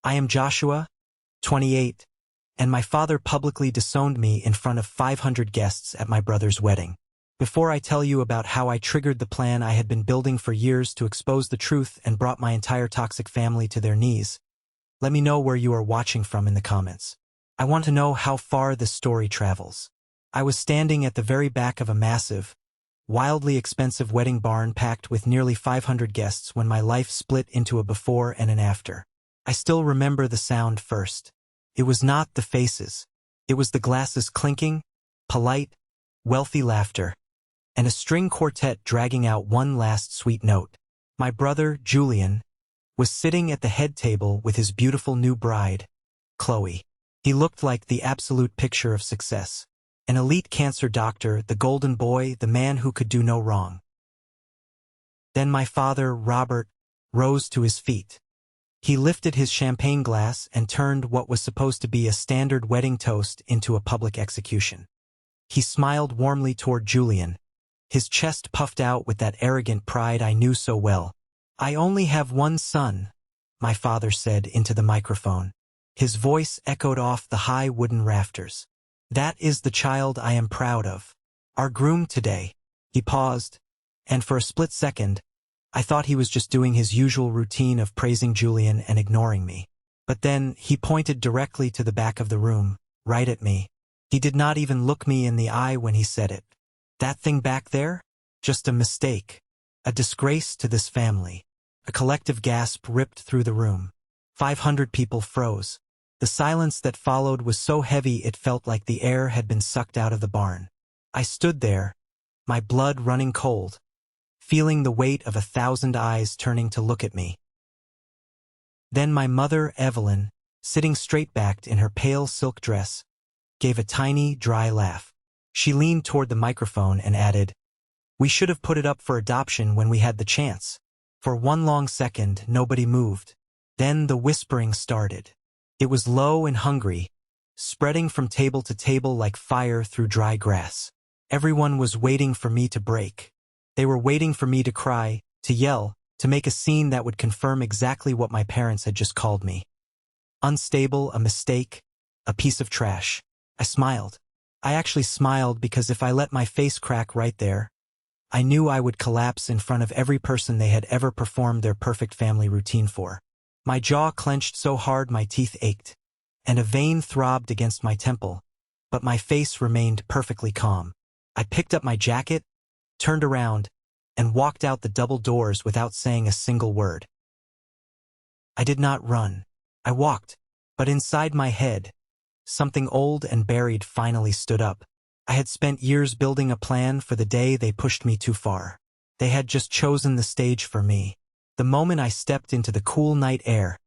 I am Joshua, 28, and my father publicly disowned me in front of 500 guests at my brother's wedding. Before I tell you about how I triggered the plan I had been building for years to expose the truth and brought my entire toxic family to their knees, let me know where you are watching from in the comments. I want to know how far this story travels. I was standing at the very back of a massive, wildly expensive wedding barn packed with nearly 500 guests when my life split into a before and an after. I still remember the sound first. It was not the faces. It was the glasses clinking, polite, wealthy laughter, and a string quartet dragging out one last sweet note. My brother, Julian, was sitting at the head table with his beautiful new bride, Chloe. He looked like the absolute picture of success. An elite cancer doctor, the golden boy, the man who could do no wrong. Then my father, Robert, rose to his feet. He lifted his champagne glass and turned what was supposed to be a standard wedding toast into a public execution. He smiled warmly toward Julian, his chest puffed out with that arrogant pride I knew so well. "I only have one son," my father said into the microphone. His voice echoed off the high wooden rafters. "That is the child I am proud of. Our groom today." He paused, and for a split second, I thought he was just doing his usual routine of praising Julian and ignoring me. But then he pointed directly to the back of the room, right at me. He did not even look me in the eye when he said it. "That thing back there? Just a mistake. A disgrace to this family." A collective gasp ripped through the room. 500 people froze. The silence that followed was so heavy it felt like the air had been sucked out of the barn. I stood there, my blood running cold, feeling the weight of 1,000 eyes turning to look at me. Then my mother, Evelyn, sitting straight-backed in her pale silk dress, gave a tiny, dry laugh. She leaned toward the microphone and added, "We should have put it up for adoption when we had the chance." For one long second, nobody moved. Then the whispering started. It was low and hungry, spreading from table to table like fire through dry grass. Everyone was waiting for me to break. They were waiting for me to cry, to yell, to make a scene that would confirm exactly what my parents had just called me. Unstable, a mistake, a piece of trash. I smiled. I actually smiled because if I let my face crack right there, I knew I would collapse in front of every person they had ever performed their perfect family routine for. My jaw clenched so hard my teeth ached, and a vein throbbed against my temple, but my face remained perfectly calm. I picked up my jacket, turned around, and walked out the double doors without saying a single word. I did not run. I walked, but inside my head, something old and buried finally stood up. I had spent years building a plan for the day they pushed me too far. They had just chosen the stage for me. The moment I stepped into the cool night air,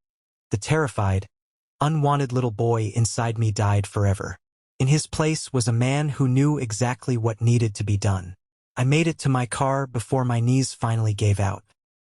the terrified, unwanted little boy inside me died forever. In his place was a man who knew exactly what needed to be done. I made it to my car before my knees finally gave out.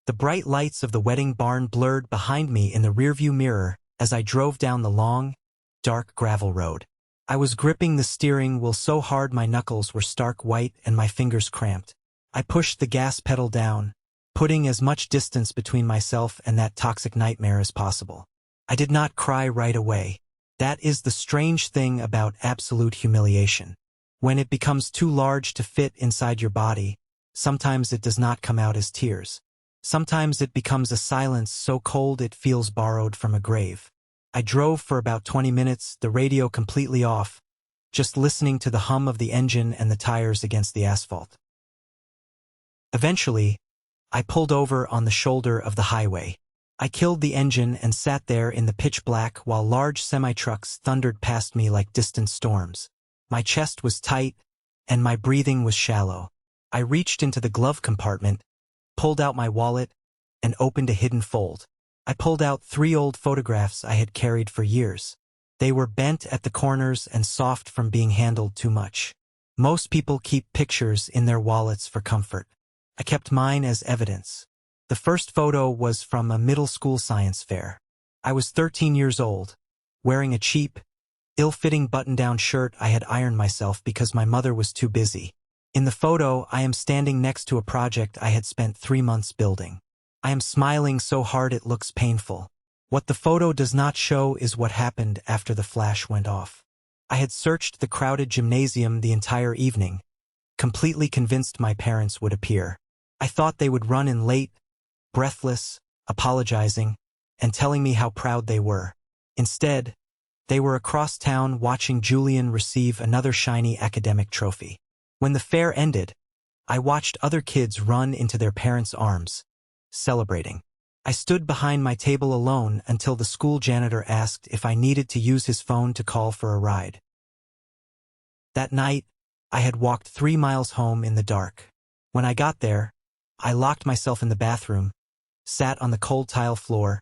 The bright lights of the wedding barn blurred behind me in the rearview mirror as I drove down the long, dark gravel road. I was gripping the steering wheel so hard my knuckles were stark white and my fingers cramped. I pushed the gas pedal down, putting as much distance between myself and that toxic nightmare as possible. I did not cry right away. That is the strange thing about absolute humiliation. When it becomes too large to fit inside your body, sometimes it does not come out as tears. Sometimes it becomes a silence so cold it feels borrowed from a grave. I drove for about 20 minutes, the radio completely off, just listening to the hum of the engine and the tires against the asphalt. Eventually, I pulled over on the shoulder of the highway. I killed the engine and sat there in the pitch black while large semi-trucks thundered past me like distant storms. My chest was tight, and my breathing was shallow. I reached into the glove compartment, pulled out my wallet, and opened a hidden fold. I pulled out 3 old photographs I had carried for years. They were bent at the corners and soft from being handled too much. Most people keep pictures in their wallets for comfort. I kept mine as evidence. The first photo was from a middle school science fair. I was 13 years old, wearing a cheap, ill-fitting button-down shirt I had ironed myself because my mother was too busy. In the photo, I am standing next to a project I had spent 3 months building. I am smiling so hard it looks painful. What the photo does not show is what happened after the flash went off. I had searched the crowded gymnasium the entire evening, completely convinced my parents would appear. I thought they would run in late, breathless, apologizing, and telling me how proud they were. Instead, they were across town watching Julian receive another shiny academic trophy. When the fair ended, I watched other kids run into their parents' arms, celebrating. I stood behind my table alone until the school janitor asked if I needed to use his phone to call for a ride. That night, I had walked 3 miles home in the dark. When I got there, I locked myself in the bathroom, sat on the cold tile floor,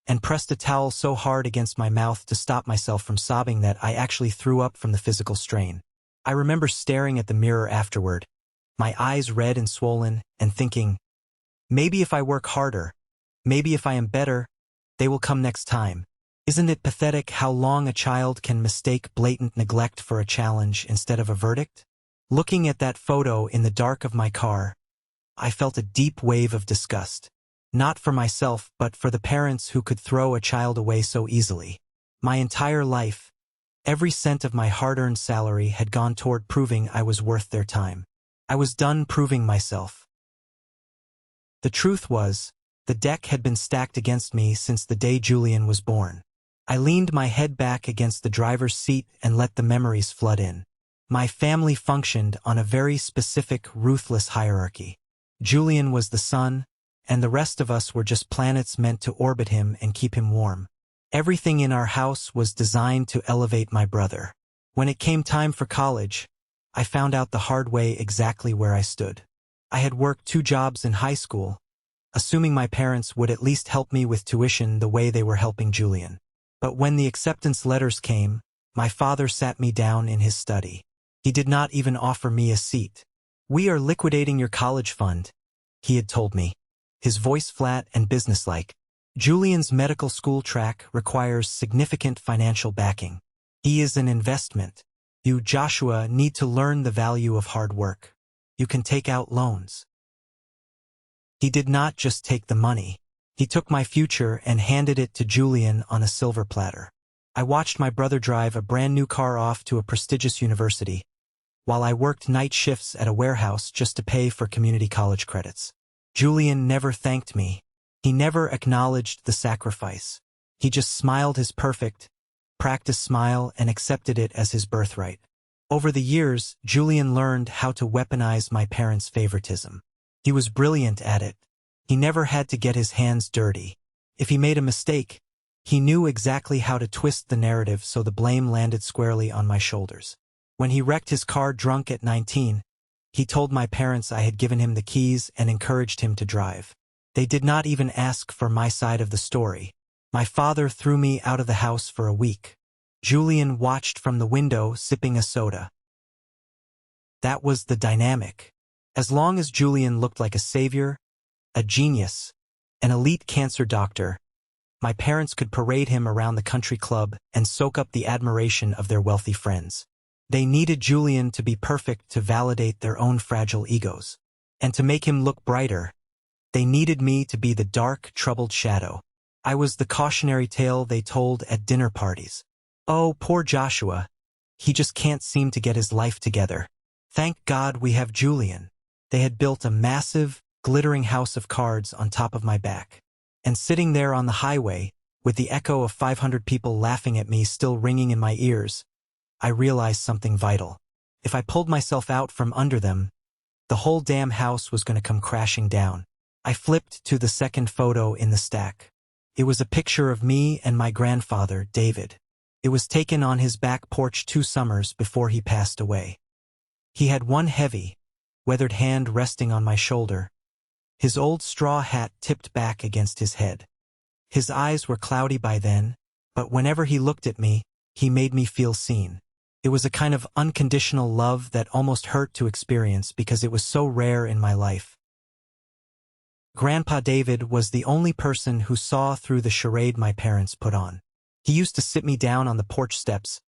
and pressed a towel so hard against my mouth to stop myself from sobbing that I actually threw up from the physical strain. I remember staring at the mirror afterward, my eyes red and swollen, and thinking, maybe if I work harder, maybe if I am better, they will come next time. Isn't it pathetic how long a child can mistake blatant neglect for a challenge instead of a verdict? Looking at that photo in the dark of my car, I felt a deep wave of disgust. Not for myself, but for the parents who could throw a child away so easily. My entire life, every cent of my hard-earned salary had gone toward proving I was worth their time. I was done proving myself. The truth was, the deck had been stacked against me since the day Julian was born. I leaned my head back against the driver's seat and let the memories flood in. My family functioned on a very specific, ruthless hierarchy. Julian was the sun, and the rest of us were just planets meant to orbit him and keep him warm. Everything in our house was designed to elevate my brother. When it came time for college, I found out the hard way exactly where I stood. I had worked 2 jobs in high school, assuming my parents would at least help me with tuition the way they were helping Julian. But when the acceptance letters came, my father sat me down in his study. He did not even offer me a seat. "We are liquidating your college fund," he had told me, his voice flat and businesslike. "Julian's medical school track requires significant financial backing. He is an investment. You, Joshua, need to learn the value of hard work. You can take out loans." He did not just take the money. He took my future and handed it to Julian on a silver platter. I watched my brother drive a brand new car off to a prestigious university, while I worked night shifts at a warehouse just to pay for community college credits. Julian never thanked me. He never acknowledged the sacrifice. He just smiled his perfect, practiced smile and accepted it as his birthright. Over the years, Julian learned how to weaponize my parents' favoritism. He was brilliant at it. He never had to get his hands dirty. If he made a mistake, he knew exactly how to twist the narrative so the blame landed squarely on my shoulders. When he wrecked his car drunk at 19, he told my parents I had given him the keys and encouraged him to drive. They did not even ask for my side of the story. My father threw me out of the house for a week. Julian watched from the window sipping a soda. That was the dynamic. As long as Julian looked like a savior, a genius, an elite cancer doctor, my parents could parade him around the country club and soak up the admiration of their wealthy friends. They needed Julian to be perfect to validate their own fragile egos. And to make him look brighter, they needed me to be the dark, troubled shadow. I was the cautionary tale they told at dinner parties. "Oh, poor Joshua. He just can't seem to get his life together. Thank God we have Julian." They had built a massive, glittering house of cards on top of my back. And sitting there on the highway, with the echo of 500 people laughing at me still ringing in my ears, I realized something vital. If I pulled myself out from under them, the whole damn house was going to come crashing down. I flipped to the second photo in the stack. It was a picture of me and my grandfather, David. It was taken on his back porch 2 summers before he passed away. He had one heavy, weathered hand resting on my shoulder, his old straw hat tipped back against his head. His eyes were cloudy by then, but whenever he looked at me, he made me feel seen. It was a kind of unconditional love that almost hurt to experience because it was so rare in my life. Grandpa David was the only person who saw through the charade my parents put on. He used to sit me down on the porch steps,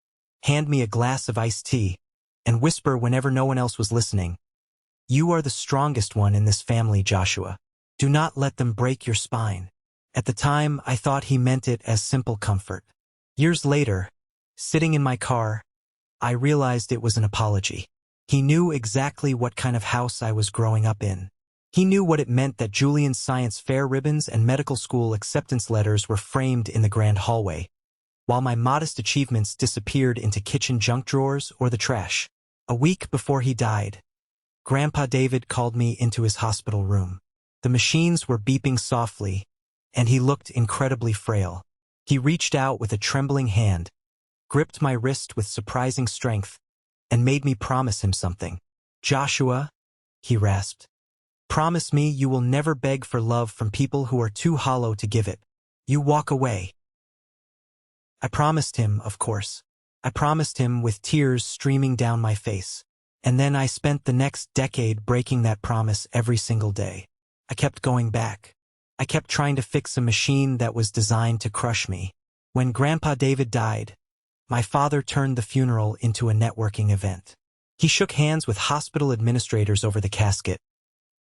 hand me a glass of iced tea, and whisper whenever no one else was listening, "You are the strongest one in this family, Joshua. Do not let them break your spine." At the time, I thought he meant it as simple comfort. Years later, sitting in my car, I realized it was an apology. He knew exactly what kind of house I was growing up in. He knew what it meant that Julian's science fair ribbons and medical school acceptance letters were framed in the grand hallway, while my modest achievements disappeared into kitchen junk drawers or the trash. A week before he died, Grandpa David called me into his hospital room. The machines were beeping softly, and he looked incredibly frail. He reached out with a trembling hand, gripped my wrist with surprising strength, and made me promise him something. "Joshua," he rasped, "promise me you will never beg for love from people who are too hollow to give it. You walk away." I promised him, of course. I promised him with tears streaming down my face. And then I spent the next decade breaking that promise every single day. I kept going back. I kept trying to fix a machine that was designed to crush me. When Grandpa David died, my father turned the funeral into a networking event. He shook hands with hospital administrators over the casket,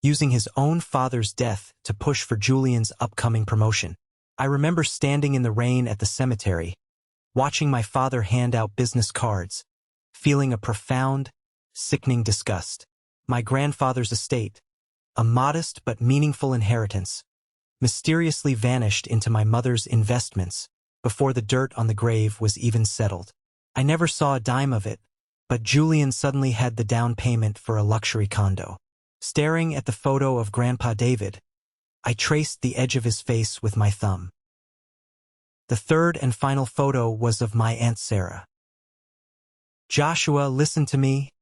using his own father's death to push for Julian's upcoming promotion. I remember standing in the rain at the cemetery, watching my father hand out business cards, feeling a profound, sickening disgust. My grandfather's estate, a modest but meaningful inheritance, mysteriously vanished into my mother's investments before the dirt on the grave was even settled. I never saw a dime of it, but Julian suddenly had the down payment for a luxury condo. Staring at the photo of Grandpa David, I traced the edge of his face with my thumb. The third and final photo was of my Aunt Sarah. "Joshua, listen to me,"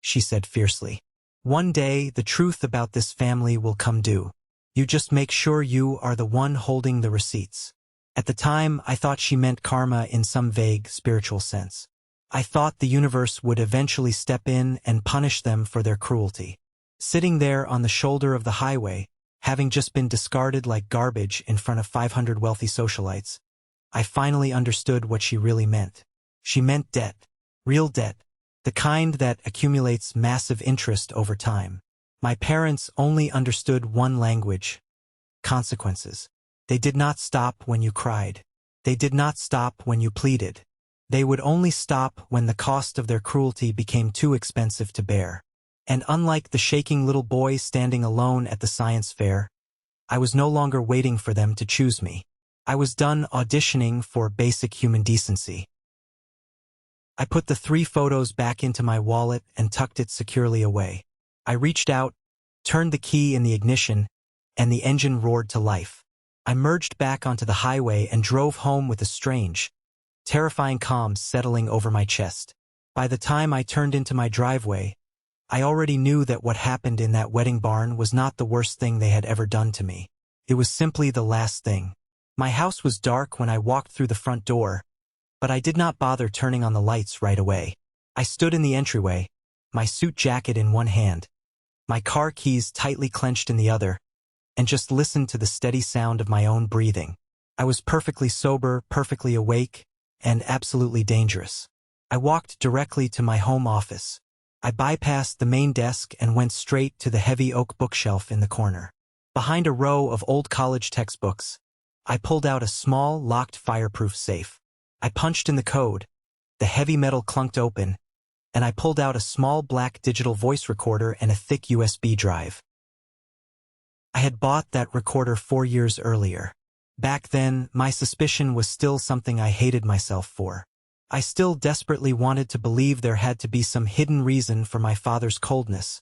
she said fiercely. "One day, the truth about this family will come due. You just make sure you are the one holding the receipts." At the time, I thought she meant karma in some vague spiritual sense. I thought the universe would eventually step in and punish them for their cruelty. Sitting there on the shoulder of the highway, having just been discarded like garbage in front of 500 wealthy socialites, I finally understood what she really meant. She meant debt, real debt, the kind that accumulates massive interest over time. My parents only understood one language: consequences. They did not stop when you cried. They did not stop when you pleaded. They would only stop when the cost of their cruelty became too expensive to bear. And unlike the shaking little boy standing alone at the science fair, I was no longer waiting for them to choose me. I was done auditioning for basic human decency. I put the 3 photos back into my wallet and tucked it securely away. I reached out, turned the key in the ignition, and the engine roared to life. I merged back onto the highway and drove home with a strange, terrifying calm settling over my chest. By the time I turned into my driveway, I already knew that what happened in that wedding barn was not the worst thing they had ever done to me. It was simply the last thing. My house was dark when I walked through the front door, but I did not bother turning on the lights right away. I stood in the entryway, my suit jacket in one hand, my car keys tightly clenched in the other, and just listened to the steady sound of my own breathing. I was perfectly sober, perfectly awake, and absolutely dangerous. I walked directly to my home office. I bypassed the main desk and went straight to the heavy oak bookshelf in the corner. Behind a row of old college textbooks, I pulled out a small, locked fireproof safe. I punched in the code, the heavy metal clunked open, and I pulled out a small black digital voice recorder and a thick USB drive. I had bought that recorder 4 years earlier. Back then, my suspicion was still something I hated myself for. I still desperately wanted to believe there had to be some hidden reason for my father's coldness,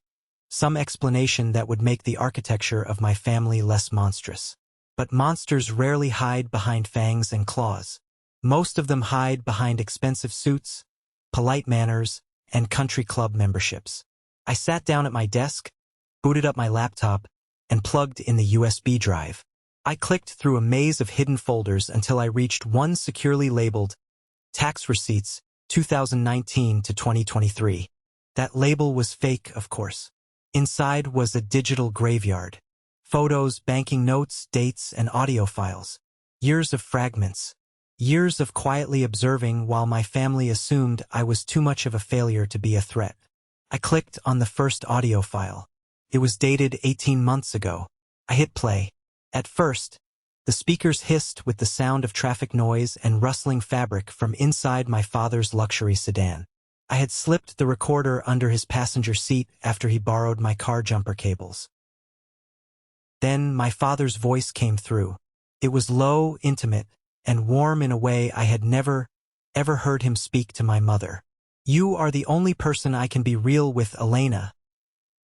some explanation that would make the architecture of my family less monstrous. But monsters rarely hide behind fangs and claws. Most of them hide behind expensive suits, polite manners, and country club memberships. I sat down at my desk, booted up my laptop, and plugged in the USB drive. I clicked through a maze of hidden folders until I reached one securely labeled Tax Receipts 2019 to 2023. That label was fake, of course. Inside was a digital graveyard. Photos, banking notes, dates, and audio files. Years of fragments. Years of quietly observing while my family assumed I was too much of a failure to be a threat. I clicked on the first audio file. It was dated 18 months ago. I hit play. At first, The speakers hissed with the sound of traffic noise and rustling fabric from inside my father's luxury sedan. I had slipped the recorder under his passenger seat after he borrowed my car jumper cables. Then my father's voice came through. It was low, intimate, and warm in a way I had never, ever heard him speak to my mother. "You are the only person I can be real with, Elena,"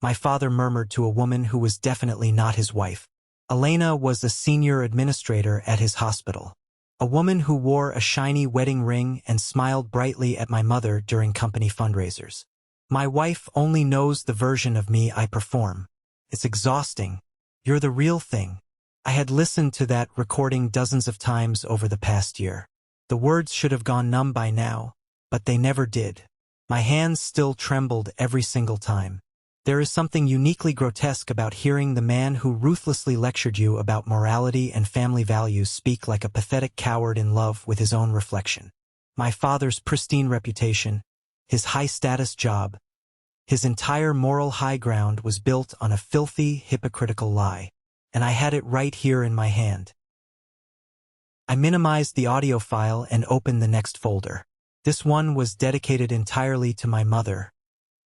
my father murmured to a woman who was definitely not his wife. Elena was a senior administrator at his hospital. A woman who wore a shiny wedding ring and smiled brightly at my mother during company fundraisers. "My wife only knows the version of me I perform. It's exhausting. You're the real thing." I had listened to that recording dozens of times over the past year. The words should have gone numb by now, but they never did. My hands still trembled every single time. There is something uniquely grotesque about hearing the man who ruthlessly lectured you about morality and family values speak like a pathetic coward in love with his own reflection. My father's pristine reputation, his high-status job, his entire moral high ground was built on a filthy, hypocritical lie, and I had it right here in my hand. I minimized the audio file and opened the next folder. This one was dedicated entirely to my mother,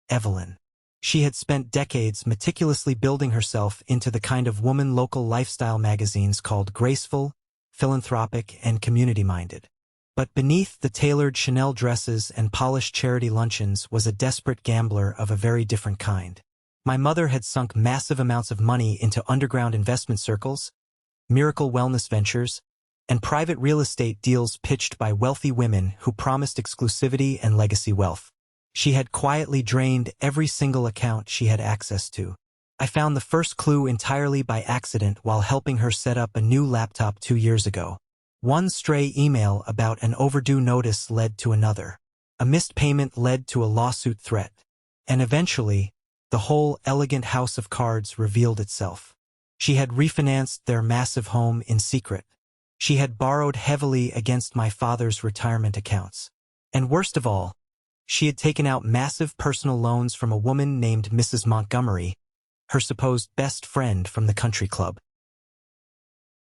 Evelyn. She had spent decades meticulously building herself into the kind of woman local lifestyle magazines called graceful, philanthropic, and community-minded. But beneath the tailored Chanel dresses and polished charity luncheons was a desperate gambler of a very different kind. My mother had sunk massive amounts of money into underground investment circles, miracle wellness ventures, and private real estate deals pitched by wealthy women who promised exclusivity and legacy wealth. She had quietly drained every single account she had access to. I found the first clue entirely by accident while helping her set up a new laptop 2 years ago. One stray email about an overdue notice led to another. A missed payment led to a lawsuit threat. And eventually, the whole elegant house of cards revealed itself. She had refinanced their massive home in secret. She had borrowed heavily against my father's retirement accounts. And worst of all, she had taken out massive personal loans from a woman named Mrs. Montgomery, her supposed best friend from the country club.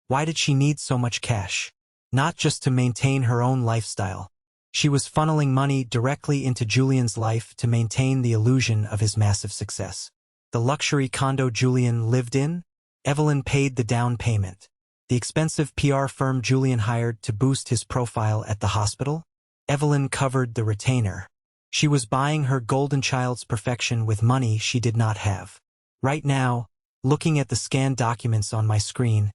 Why did she need so much cash? Not just to maintain her own lifestyle. She was funneling money directly into Julian's life to maintain the illusion of his massive success. The luxury condo Julian lived in, Evelyn paid the down payment. The expensive PR firm Julian hired to boost his profile at the hospital, Evelyn covered the retainer. She was buying her golden child's perfection with money she did not have. Right now, looking at the scanned documents on my screen,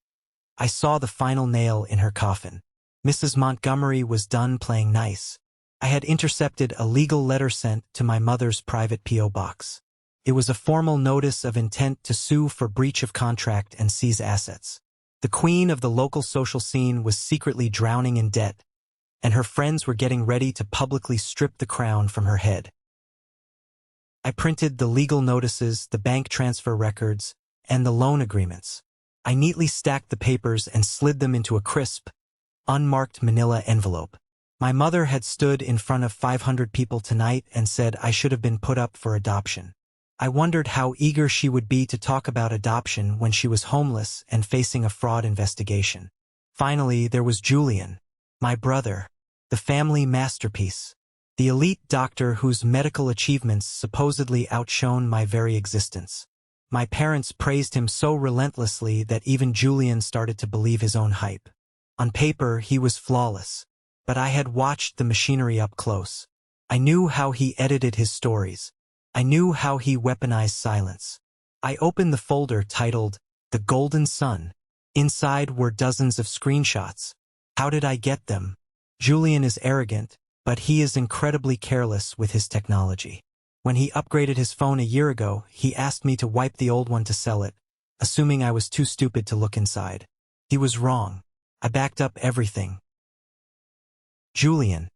I saw the final nail in her coffin. Mrs. Montgomery was done playing nice. I had intercepted a legal letter sent to my mother's private P.O. box. It was a formal notice of intent to sue for breach of contract and seize assets. The queen of the local social scene was secretly drowning in debt, and her friends were getting ready to publicly strip the crown from her head. I printed the legal notices, the bank transfer records, and the loan agreements. I neatly stacked the papers and slid them into a crisp, unmarked manila envelope. My mother had stood in front of 500 people tonight and said I should have been put up for adoption. I wondered how eager she would be to talk about adoption when she was homeless and facing a fraud investigation. Finally, there was Julian, my brother, the family masterpiece, the elite doctor whose medical achievements supposedly outshone my very existence. My parents praised him so relentlessly that even Julian started to believe his own hype. On paper, he was flawless, but I had watched the machinery up close. I knew how he edited his stories. I knew how he weaponized silence. I opened the folder titled The Golden Sun. Inside were dozens of screenshots. How did I get them? Julian is arrogant, but he is incredibly careless with his technology. When he upgraded his phone a year ago, he asked me to wipe the old one to sell it, assuming I was too stupid to look inside. He was wrong. I backed up everything. Julian,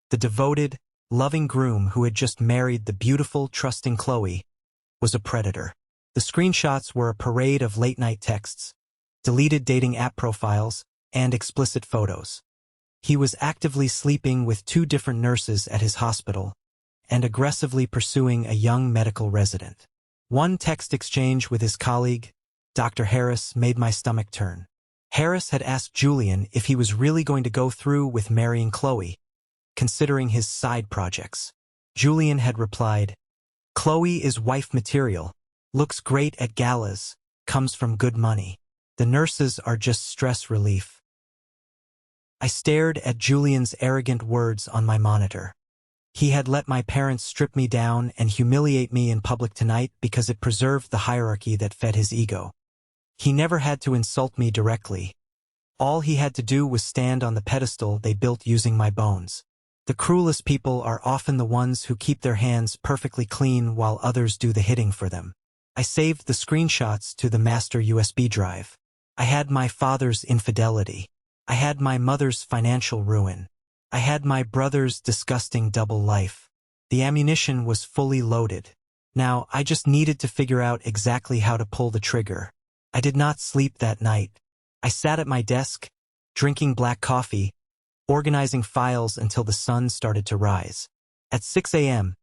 the devoted, loving groom who had just married the beautiful, trusting Chloe, was a predator. The screenshots were a parade of late-night texts, deleted dating app profiles, and explicit photos. He was actively sleeping with 2 different nurses at his hospital and aggressively pursuing a young medical resident. One text exchange with his colleague, Dr. Harris, made my stomach turn. Harris had asked Julian if he was really going to go through with marrying Chloe, considering his side projects. Julian had replied, "Chloe is wife material, looks great at galas, comes from good money. The nurses are just stress relief." I stared at Julian's arrogant words on my monitor. He had let my parents strip me down and humiliate me in public tonight because it preserved the hierarchy that fed his ego. He never had to insult me directly. All he had to do was stand on the pedestal they built using my bones. The cruelest people are often the ones who keep their hands perfectly clean while others do the hitting for them. I saved the screenshots to the master USB drive. I had my father's infidelity. I had my mother's financial ruin. I had my brother's disgusting double life. The ammunition was fully loaded. Now, I just needed to figure out exactly how to pull the trigger. I did not sleep that night. I sat at my desk, drinking black coffee, organizing files until the sun started to rise. At 6 a.m.,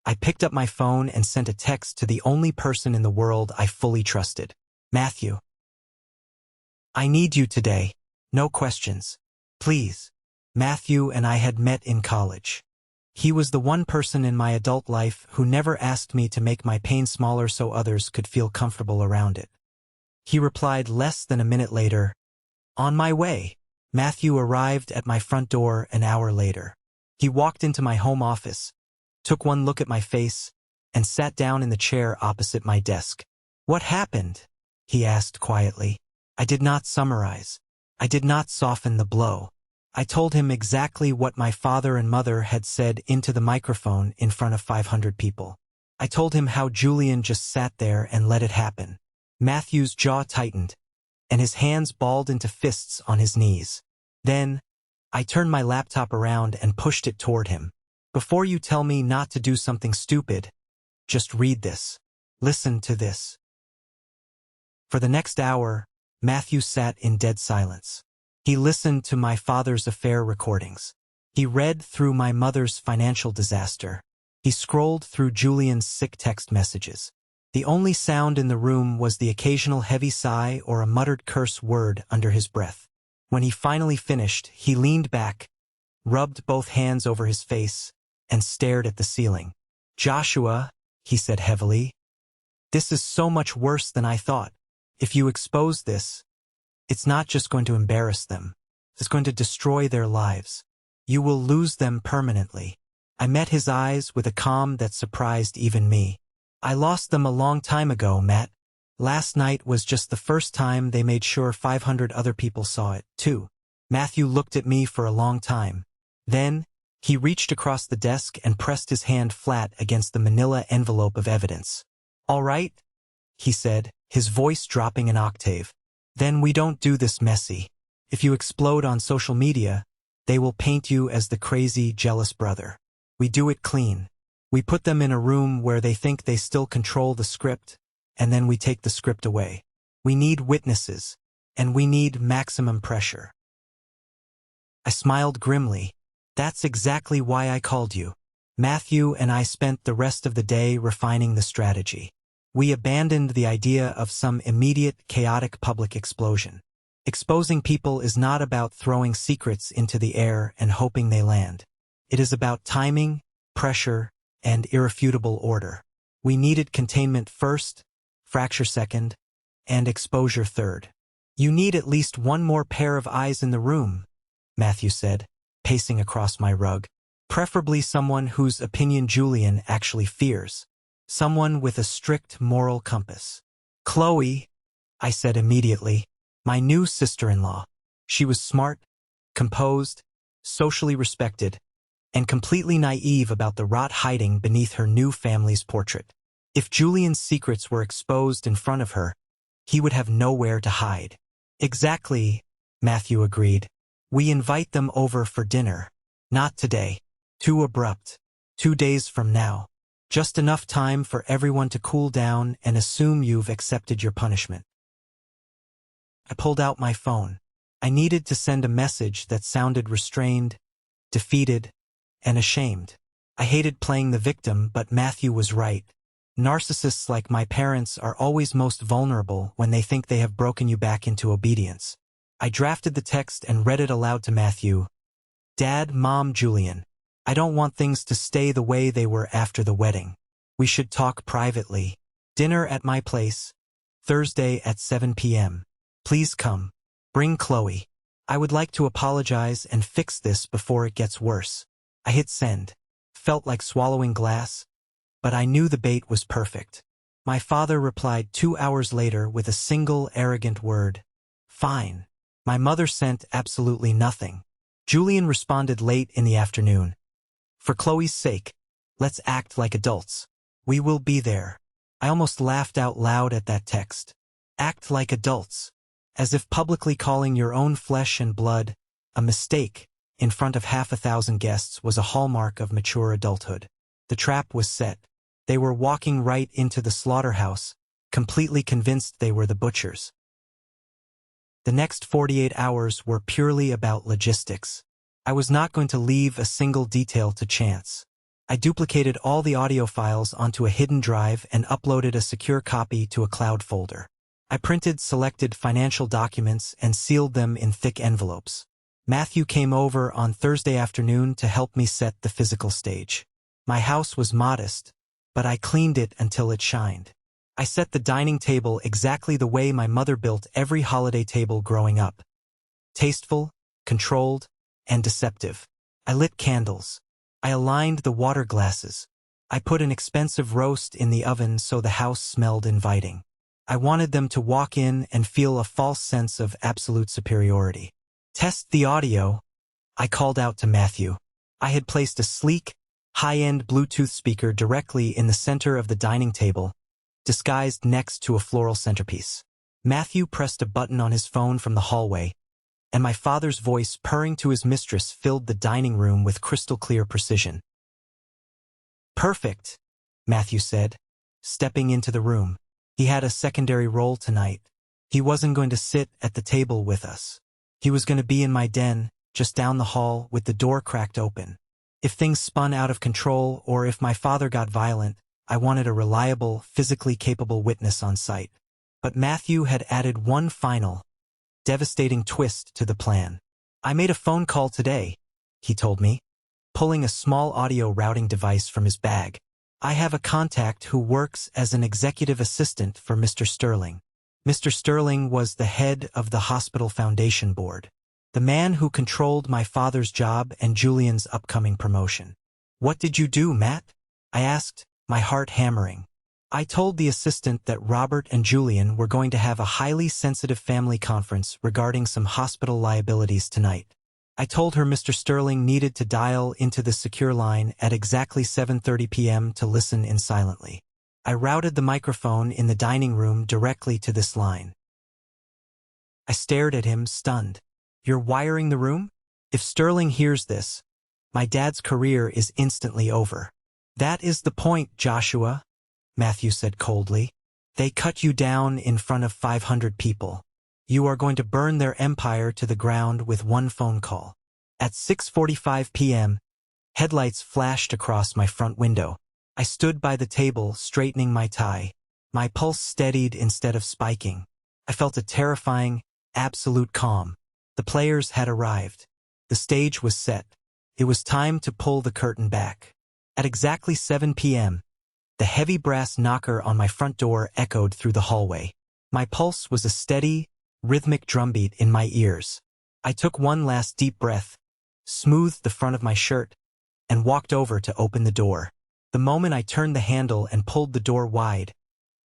I picked up my phone and sent a text to the only person in the world I fully trusted, Matthew. "I need you today. No questions. Please." Matthew and I had met in college. He was the one person in my adult life who never asked me to make my pain smaller so others could feel comfortable around it. He replied less than a minute later, "On my way." Matthew arrived at my front door an hour later. He walked into my home office, took one look at my face, and sat down in the chair opposite my desk. "What happened?" he asked quietly. I did not summarize. I did not soften the blow. I told him exactly what my father and mother had said into the microphone in front of 500 people. I told him how Julian just sat there and let it happen. Matthew's jaw tightened, and his hands balled into fists on his knees. Then, I turned my laptop around and pushed it toward him. "Before you tell me not to do something stupid, just read this. Listen to this." For the next hour, Matthew sat in dead silence. He listened to my father's affair recordings. He read through my mother's financial disaster. He scrolled through Julian's sick text messages. The only sound in the room was the occasional heavy sigh or a muttered curse word under his breath. When he finally finished, he leaned back, rubbed both hands over his face, and stared at the ceiling. "Joshua," he said heavily, "this is so much worse than I thought. If you expose this, it's not just going to embarrass them. It's going to destroy their lives. You will lose them permanently." I met his eyes with a calm that surprised even me. "I lost them a long time ago, Matt. Last night was just the first time they made sure 500 other people saw it, too." Matthew looked at me for a long time. Then, he reached across the desk and pressed his hand flat against the manila envelope of evidence. "All right," he said, his voice dropping an octave. "Then we don't do this messy. If you explode on social media, they will paint you as the crazy, jealous brother. We do it clean. We put them in a room where they think they still control the script, and then we take the script away. We need witnesses, and we need maximum pressure." I smiled grimly. "That's exactly why I called you." Matthew and I spent the rest of the day refining the strategy. We abandoned the idea of some immediate, chaotic public explosion. Exposing people is not about throwing secrets into the air and hoping they land. It is about timing, pressure, and irrefutable order. We needed containment first, fracture second, and exposure third. "You need at least one more pair of eyes in the room," Matthew said, pacing across my rug. "Preferably someone whose opinion Julian actually fears. Someone with a strict moral compass." "Chloe," I said immediately, "my new sister-in-law. She was smart, composed, socially respected, and completely naive about the rot hiding beneath her new family's portrait. If Julian's secrets were exposed in front of her, he would have nowhere to hide." "Exactly," Matthew agreed. "We invite them over for dinner. Not today. Too abrupt. 2 days from now. Just enough time for everyone to cool down and assume you've accepted your punishment." I pulled out my phone. I needed to send a message that sounded restrained, defeated, and ashamed. I hated playing the victim, but Matthew was right. Narcissists like my parents are always most vulnerable when they think they have broken you back into obedience. I drafted the text and read it aloud to Matthew. Dad, Mom, Julian. I don't want things to stay the way they were after the wedding. We should talk privately. Dinner at my place. Thursday at 7 p.m. Please come. Bring Chloe. I would like to apologize and fix this before it gets worse. I hit send. Felt like swallowing glass, but I knew the bait was perfect. My father replied 2 hours later with a single arrogant word. Fine. My mother sent absolutely nothing. Julian responded late in the afternoon. For Chloe's sake, let's act like adults. We will be there. I almost laughed out loud at that text. Act like adults. As if publicly calling your own flesh and blood a mistake in front of 600 guests was a hallmark of mature adulthood. The trap was set. They were walking right into the slaughterhouse, completely convinced they were the butchers. The next 48 hours were purely about logistics. I was not going to leave a single detail to chance. I duplicated all the audio files onto a hidden drive and uploaded a secure copy to a cloud folder. I printed selected financial documents and sealed them in thick envelopes. Matthew came over on Thursday afternoon to help me set the physical stage. My house was modest, but I cleaned it until it shined. I set the dining table exactly the way my mother built every holiday table growing up. Tasteful, controlled, and deceptive. I lit candles. I aligned the water glasses. I put an expensive roast in the oven so the house smelled inviting. I wanted them to walk in and feel a false sense of absolute superiority. Test the audio, I called out to Matthew. I had placed a sleek, high-end Bluetooth speaker directly in the center of the dining table, disguised next to a floral centerpiece. Matthew pressed a button on his phone from the hallway, and my father's voice purring to his mistress filled the dining room with crystal-clear precision. Perfect, Matthew said, stepping into the room. He had a secondary role tonight. He wasn't going to sit at the table with us. He was going to be in my den, just down the hall, with the door cracked open. If things spun out of control or if my father got violent, I wanted a reliable, physically capable witness on site. But Matthew had added one final, devastating twist to the plan. I made a phone call today, he told me, pulling a small audio routing device from his bag. I have a contact who works as an executive assistant for Mr. Sterling. Mr. Sterling was the head of the hospital foundation board, the man who controlled my father's job and Julian's upcoming promotion. What did you do, Matt? I asked, my heart hammering. I told the assistant that Robert and Julian were going to have a highly sensitive family conference regarding some hospital liabilities tonight. I told her Mr. Sterling needed to dial into the secure line at exactly 7:30 p.m. to listen in silently. I routed the microphone in the dining room directly to this line. I stared at him, stunned. You're wiring the room? If Sterling hears this, my dad's career is instantly over. That is the point, Joshua, Matthew said coldly. They cut you down in front of 500 people. You are going to burn their empire to the ground with one phone call. At 6:45 p.m., headlights flashed across my front window. I stood by the table, straightening my tie. My pulse steadied instead of spiking. I felt a terrifying, absolute calm. The players had arrived. The stage was set. It was time to pull the curtain back. At exactly 7 p.m., the heavy brass knocker on my front door echoed through the hallway. My pulse was a steady, rhythmic drumbeat in my ears. I took one last deep breath, smoothed the front of my shirt, and walked over to open the door. The moment I turned the handle and pulled the door wide,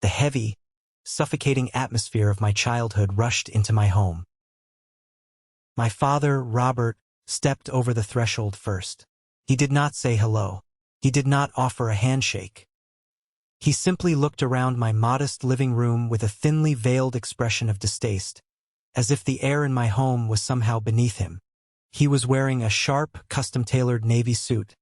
the heavy, suffocating atmosphere of my childhood rushed into my home. My father, Robert, stepped over the threshold first. He did not say hello. He did not offer a handshake. He simply looked around my modest living room with a thinly veiled expression of distaste, as if the air in my home was somehow beneath him. He was wearing a sharp, custom-tailored navy suit,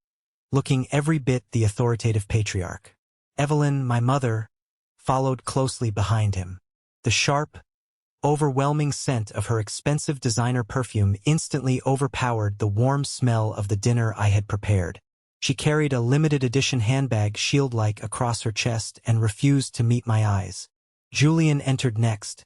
looking every bit the authoritative patriarch. Evelyn, my mother, followed closely behind him. The sharp, overwhelming scent of her expensive designer perfume instantly overpowered the warm smell of the dinner I had prepared. She carried a limited-edition handbag shield-like across her chest and refused to meet my eyes. Julian entered next,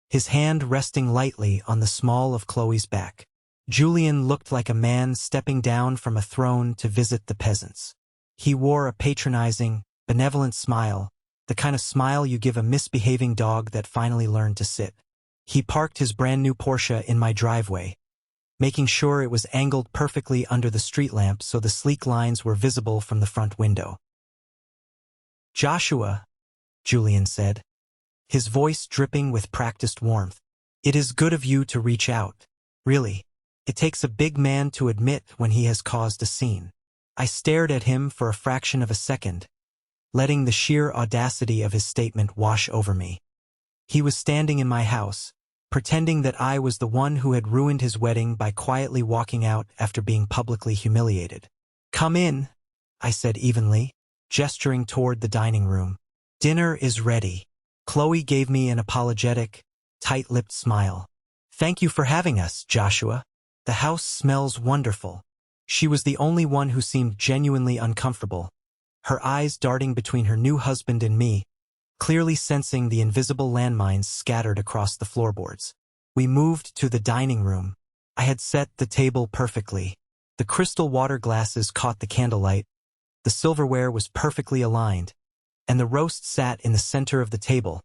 his hand resting lightly on the small of Chloe's back. Julian looked like a man stepping down from a throne to visit the peasants. He wore a patronizing, benevolent smile, the kind of smile you give a misbehaving dog that finally learned to sit. He parked his brand-new Porsche in my driveway, making sure it was angled perfectly under the street lamp so the sleek lines were visible from the front window. "Joshua," Julian said, his voice dripping with practiced warmth. "It is good of you to reach out. Really, it takes a big man to admit when he has caused a scene." I stared at him for a fraction of a second, letting the sheer audacity of his statement wash over me. He was standing in my house, pretending that I was the one who had ruined his wedding by quietly walking out after being publicly humiliated. "Come in," I said evenly, gesturing toward the dining room. "Dinner is ready." Chloe gave me an apologetic, tight-lipped smile. "Thank you for having us, Joshua. The house smells wonderful." She was the only one who seemed genuinely uncomfortable, her eyes darting between her new husband and me, clearly sensing the invisible landmines scattered across the floorboards. We moved to the dining room. I had set the table perfectly. The crystal water glasses caught the candlelight, the silverware was perfectly aligned, and the roast sat in the center of the table,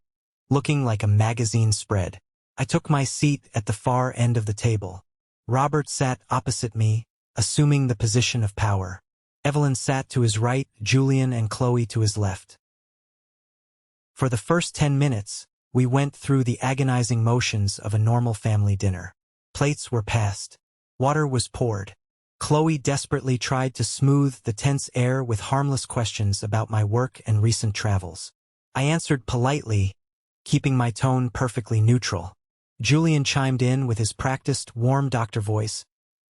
looking like a magazine spread. I took my seat at the far end of the table. Robert sat opposite me, assuming the position of power. Evelyn sat to his right, Julian and Chloe to his left. For the first 10 minutes, we went through the agonizing motions of a normal family dinner. Plates were passed. Water was poured. Chloe desperately tried to smooth the tense air with harmless questions about my work and recent travels. I answered politely, keeping my tone perfectly neutral. Julian chimed in with his practiced, warm doctor voice,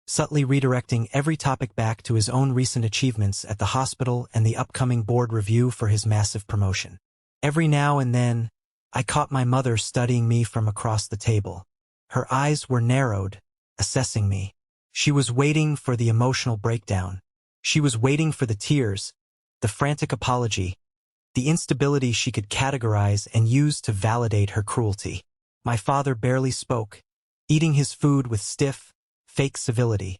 subtly redirecting every topic back to his own recent achievements at the hospital and the upcoming board review for his massive promotion. Every now and then, I caught my mother studying me from across the table. Her eyes were narrowed, assessing me. She was waiting for the emotional breakdown. She was waiting for the tears, the frantic apology, the instability she could categorize and use to validate her cruelty. My father barely spoke, eating his food with stiff, fake civility,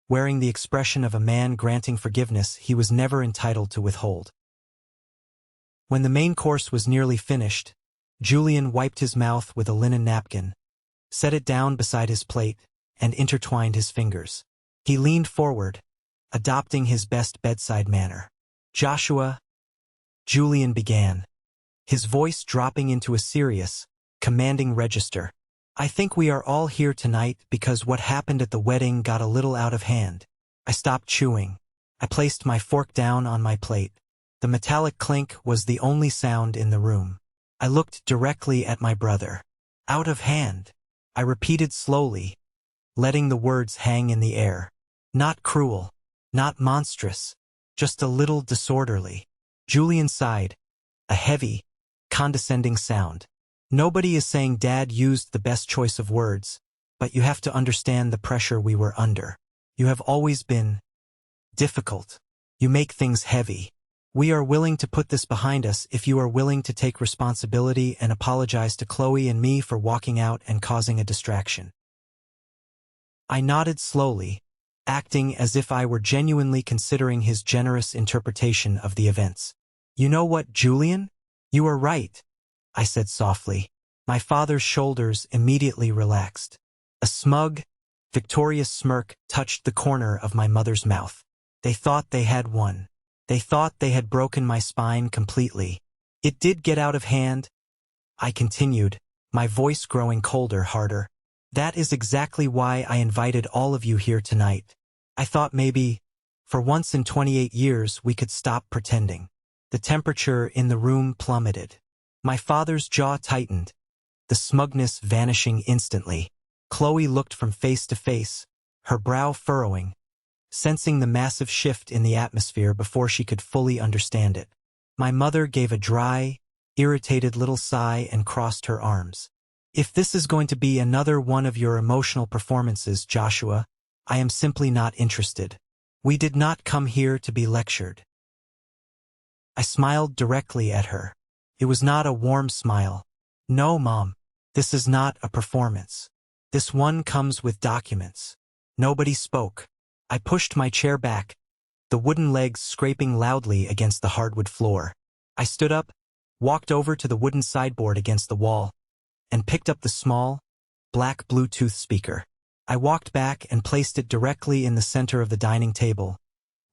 wearing the expression of a man granting forgiveness he was never entitled to withhold. When the main course was nearly finished, Julian wiped his mouth with a linen napkin, set it down beside his plate, and intertwined his fingers. He leaned forward, adopting his best bedside manner. "Joshua," Julian began, his voice dropping into a serious, commanding register. "I think we are all here tonight because what happened at the wedding got a little out of hand." I stopped chewing. I placed my fork down on my plate. The metallic clink was the only sound in the room. I looked directly at my brother. "Out of hand," I repeated slowly, letting the words hang in the air. "Not cruel, not monstrous, just a little disorderly." Julian sighed, a heavy, condescending sound. "Nobody is saying Dad used the best choice of words, but you have to understand the pressure we were under. You have always been difficult. You make things heavy. We are willing to put this behind us if you are willing to take responsibility and apologize to Chloe and me for walking out and causing a distraction." I nodded slowly, acting as if I were genuinely considering his generous interpretation of the events. "You know what, Julian? You are right," I said softly. My father's shoulders immediately relaxed. A smug, victorious smirk touched the corner of my mother's mouth. They thought they had won. They thought they had broken my spine completely. "It did get out of hand," I continued, my voice growing colder, harder. "That is exactly why I invited all of you here tonight. I thought maybe, for once in 28 years, we could stop pretending." The temperature in the room plummeted. My father's jaw tightened, the smugness vanishing instantly. Chloe looked from face to face, her brow furrowing, sensing the massive shift in the atmosphere before she could fully understand it. My mother gave a dry, irritated little sigh and crossed her arms. "If this is going to be another one of your emotional performances, Joshua, I am simply not interested. We did not come here to be lectured." I smiled directly at her. It was not a warm smile. "No, Mom. This is not a performance. This one comes with documents. Nobody spoke. I pushed my chair back, the wooden legs scraping loudly against the hardwood floor. I stood up, walked over to the wooden sideboard against the wall, and picked up the small, black Bluetooth speaker. I walked back and placed it directly in the center of the dining table,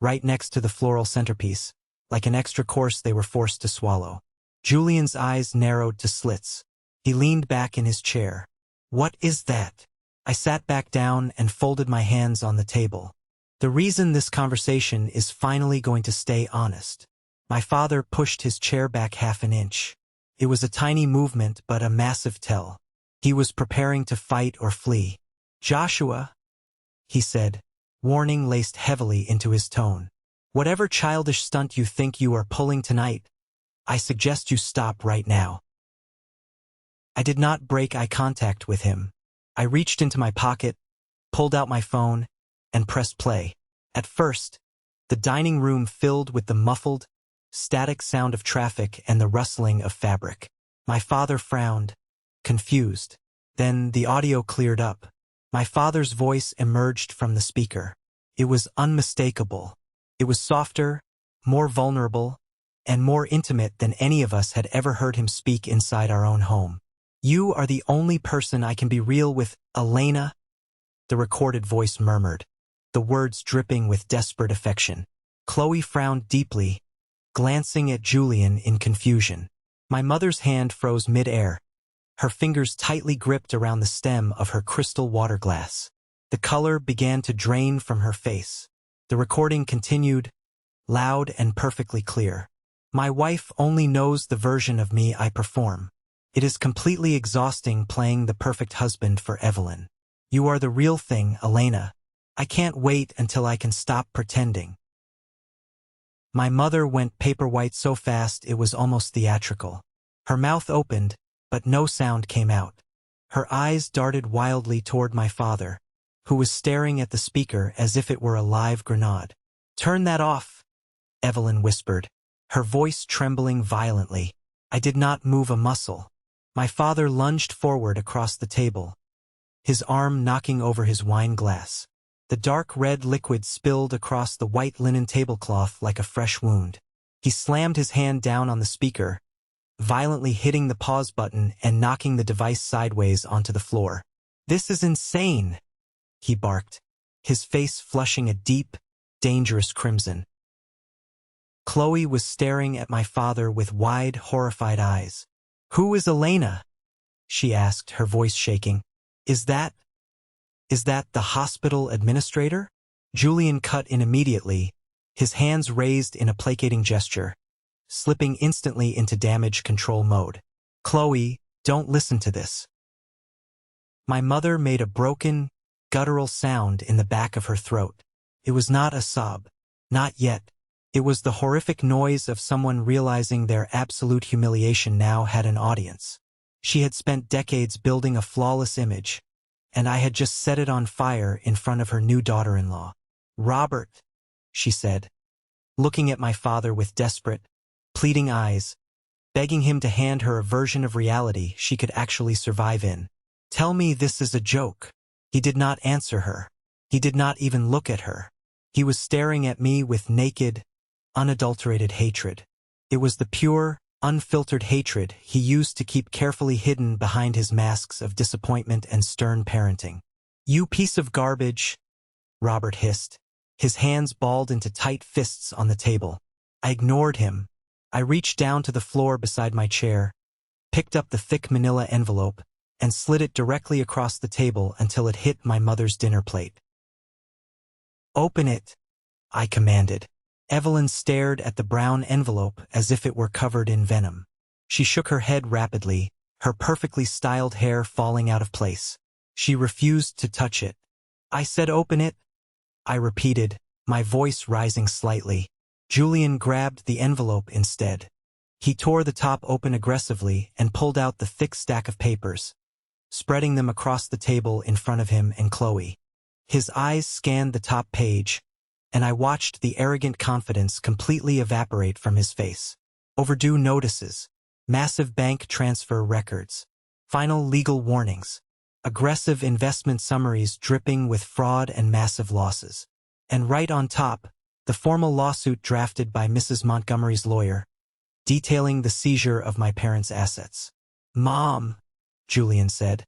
right next to the floral centerpiece, like an extra course they were forced to swallow. Julian's eyes narrowed to slits. He leaned back in his chair. "What is that?" I sat back down and folded my hands on the table. The reason this conversation is finally going to stay honest. My father pushed his chair back half an inch. It was a tiny movement, but a massive tell. He was preparing to fight or flee. "Joshua," he said, warning laced heavily into his tone. "Whatever childish stunt you think you are pulling tonight, I suggest you stop right now." I did not break eye contact with him. I reached into my pocket, pulled out my phone, and pressed play. At first, the dining room filled with the muffled, static sound of traffic and the rustling of fabric. My father frowned, confused. Then the audio cleared up. My father's voice emerged from the speaker. It was unmistakable. It was softer, more vulnerable, and more intimate than any of us had ever heard him speak inside our own home. "You are the only person I can be real with, Elena," the recorded voice murmured, the words dripping with desperate affection. Chloe frowned deeply, glancing at Julian in confusion. My mother's hand froze mid-air, her fingers tightly gripped around the stem of her crystal water glass. The color began to drain from her face. The recording continued, loud and perfectly clear. "My wife only knows the version of me I perform. It is completely exhausting playing the perfect husband for Evelyn. You are the real thing, Elena. I can't wait until I can stop pretending." My mother went paper white so fast it was almost theatrical. Her mouth opened, but no sound came out. Her eyes darted wildly toward my father, who was staring at the speaker as if it were a live grenade. "Turn that off," Evelyn whispered, her voice trembling violently. I did not move a muscle. My father lunged forward across the table, his arm knocking over his wine glass. The dark red liquid spilled across the white linen tablecloth like a fresh wound. He slammed his hand down on the speaker, violently hitting the pause button and knocking the device sideways onto the floor. "This is insane," he barked, his face flushing a deep, dangerous crimson. Chloe was staring at my father with wide, horrified eyes. "Who is Elena?" she asked, her voice shaking. Is that the hospital administrator?" Julian cut in immediately, his hands raised in a placating gesture, slipping instantly into damage control mode. "Chloe, don't listen to this." My mother made a broken, guttural sound in the back of her throat. It was not a sob. Not yet. It was the horrific noise of someone realizing their absolute humiliation now had an audience. She had spent decades building a flawless image, and I had just set it on fire in front of her new daughter-in-law. "Robert," she said, looking at my father with desperate, pleading eyes, begging him to hand her a version of reality she could actually survive in. "Tell me this is a joke." He did not answer her. He did not even look at her. He was staring at me with naked, unadulterated hatred. It was the pure, unfiltered hatred he used to keep carefully hidden behind his masks of disappointment and stern parenting. "You piece of garbage," Robert hissed, his hands balled into tight fists on the table. I ignored him. I reached down to the floor beside my chair, picked up the thick manila envelope, and slid it directly across the table until it hit my mother's dinner plate. "Open it," I commanded. Evelyn stared at the brown envelope as if it were covered in venom. She shook her head rapidly, her perfectly styled hair falling out of place. She refused to touch it. "I said open it," I repeated, my voice rising slightly. Julian grabbed the envelope instead. He tore the top open aggressively and pulled out the thick stack of papers, spreading them across the table in front of him and Chloe. His eyes scanned the top page, and I watched the arrogant confidence completely evaporate from his face. Overdue notices, massive bank transfer records, Final legal warnings. Aggressive investment summaries dripping with fraud and massive losses. And right on top, the formal lawsuit drafted by Mrs. Montgomery's lawyer, detailing the seizure of my parents' assets. "Mom," Julian said,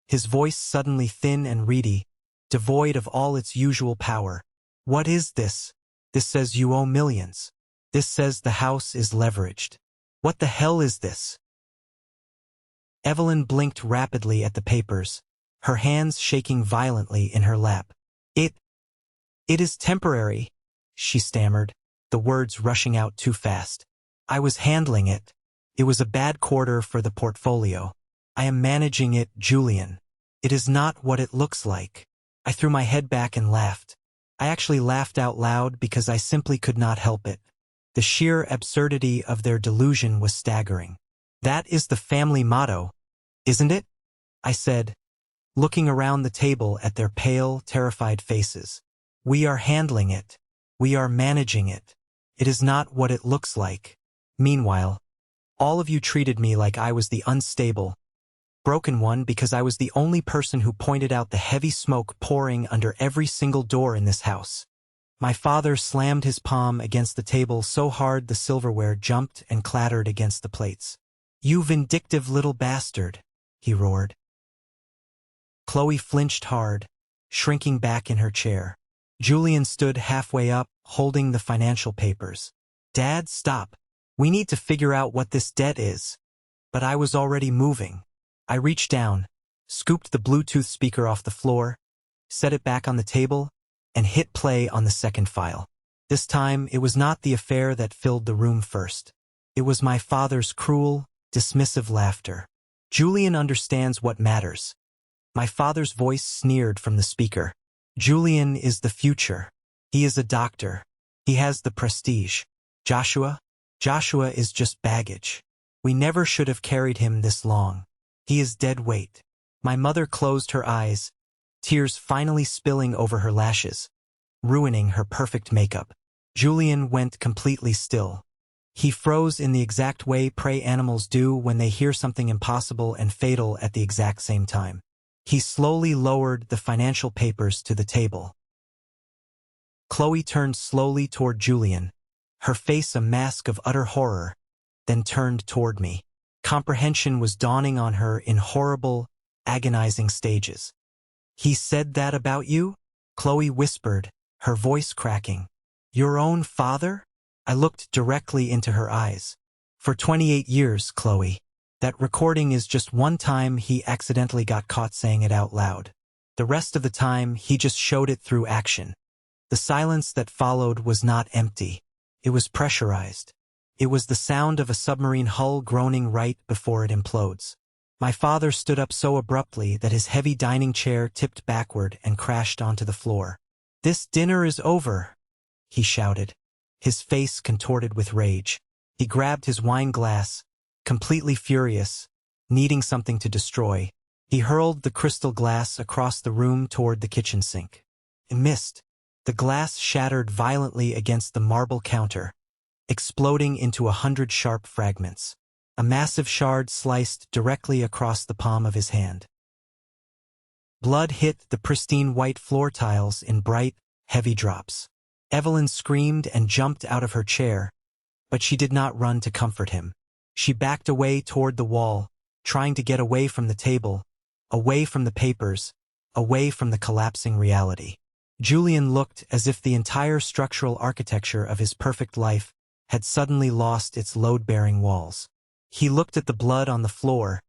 his voice suddenly thin and reedy, devoid of all its usual power. "What is this? This says you owe millions. This says the house is leveraged. What the hell is this?" Evelyn blinked rapidly at the papers, her hands shaking violently in her lap. It is temporary," she stammered, the words rushing out too fast. "I was handling it. It was a bad quarter for the portfolio. I am managing it, Julian. It is not what it looks like." I threw my head back and laughed. I actually laughed out loud because I simply could not help it. The sheer absurdity of their delusion was staggering. "That is the family motto, isn't it?" I said, looking around the table at their pale, terrified faces. "We are handling it. We are managing it. It is not what it looks like." Meanwhile, all of you treated me like I was the unstable, broken one because I was the only person who pointed out the heavy smoke pouring under every single door in this house. My father slammed his palm against the table so hard the silverware jumped and clattered against the plates. "You vindictive little bastard," he roared. Chloe flinched hard, shrinking back in her chair. Julian stood halfway up, holding the financial papers. "Dad, stop. We need to figure out what this debt is." But I was already moving. I reached down, scooped the Bluetooth speaker off the floor, set it back on the table, and hit play on the second file. This time, it was not the affair that filled the room first. It was my father's cruel, dismissive laughter. "Julian understands what matters." My father's voice sneered from the speaker. "Julian is the future. He is a doctor. He has the prestige. Joshua is just baggage. We never should have carried him this long. He is dead weight." My mother closed her eyes, tears finally spilling over her lashes, ruining her perfect makeup. Julian went completely still. He froze in the exact way prey animals do when they hear something impossible and fatal at the exact same time. He slowly lowered the financial papers to the table. Chloe turned slowly toward Julian, her face a mask of utter horror, then turned toward me. Comprehension was dawning on her in horrible, agonizing stages. "He said that about you?" Chloe whispered, her voice cracking. "Your own father?" I looked directly into her eyes. "For 28 years, Chloe. That recording is just one time he accidentally got caught saying it out loud. The rest of the time, he just showed it through action. The silence that followed was not empty. It was pressurized. It was the sound of a submarine hull groaning right before it implodes. My father stood up so abruptly that his heavy dining chair tipped backward and crashed onto the floor. "This dinner is over," he shouted, his face contorted with rage. He grabbed his wine glass, completely furious, needing something to destroy. He hurled the crystal glass across the room toward the kitchen sink. It missed. The glass shattered violently against the marble counter, exploding into 100 sharp fragments. A massive shard sliced directly across the palm of his hand. Blood hit the pristine white floor tiles in bright, heavy drops. Evelyn screamed and jumped out of her chair, but she did not run to comfort him. She backed away toward the wall, trying to get away from the table, away from the papers, away from the collapsing reality. Julian looked as if the entire structural architecture of his perfect life had suddenly lost its load-bearing walls. He looked at the blood on the floor,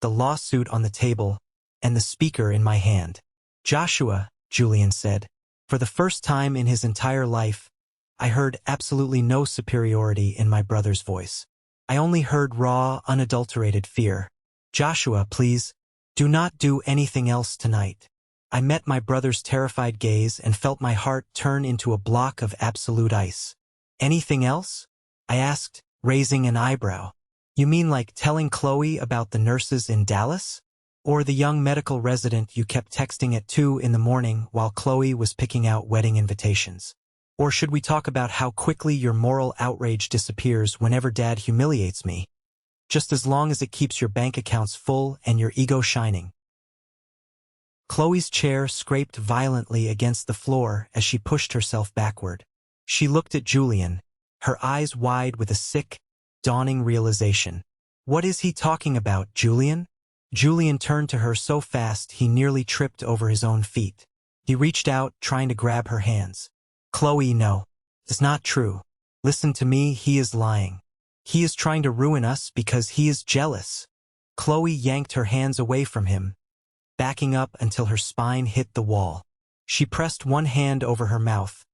the lawsuit on the table, and the speaker in my hand. "Joshua," Julian said. For the first time in his entire life, I heard absolutely no superiority in my brother's voice. I only heard raw, unadulterated fear. "Joshua, please, do not do anything else tonight." I met my brother's terrified gaze and felt my heart turn into a block of absolute ice. "Anything else?" I asked, raising an eyebrow. "You mean like telling Chloe about the nurses in Dallas? Or the young medical resident you kept texting at 2 in the morning while Chloe was picking out wedding invitations? Or should we talk about how quickly your moral outrage disappears whenever Dad humiliates me?" just as long as it keeps your bank accounts full and your ego shining. Chloe's chair scraped violently against the floor as she pushed herself backward. She looked at Julian, her eyes wide with a sick, dawning realization. What is he talking about, Julian? Julian turned to her so fast he nearly tripped over his own feet. He reached out, trying to grab her hands. Chloe, no. It's not true. Listen to me, he is lying. He is trying to ruin us because he is jealous. Chloe yanked her hands away from him, backing up until her spine hit the wall. She pressed one hand over her mouth,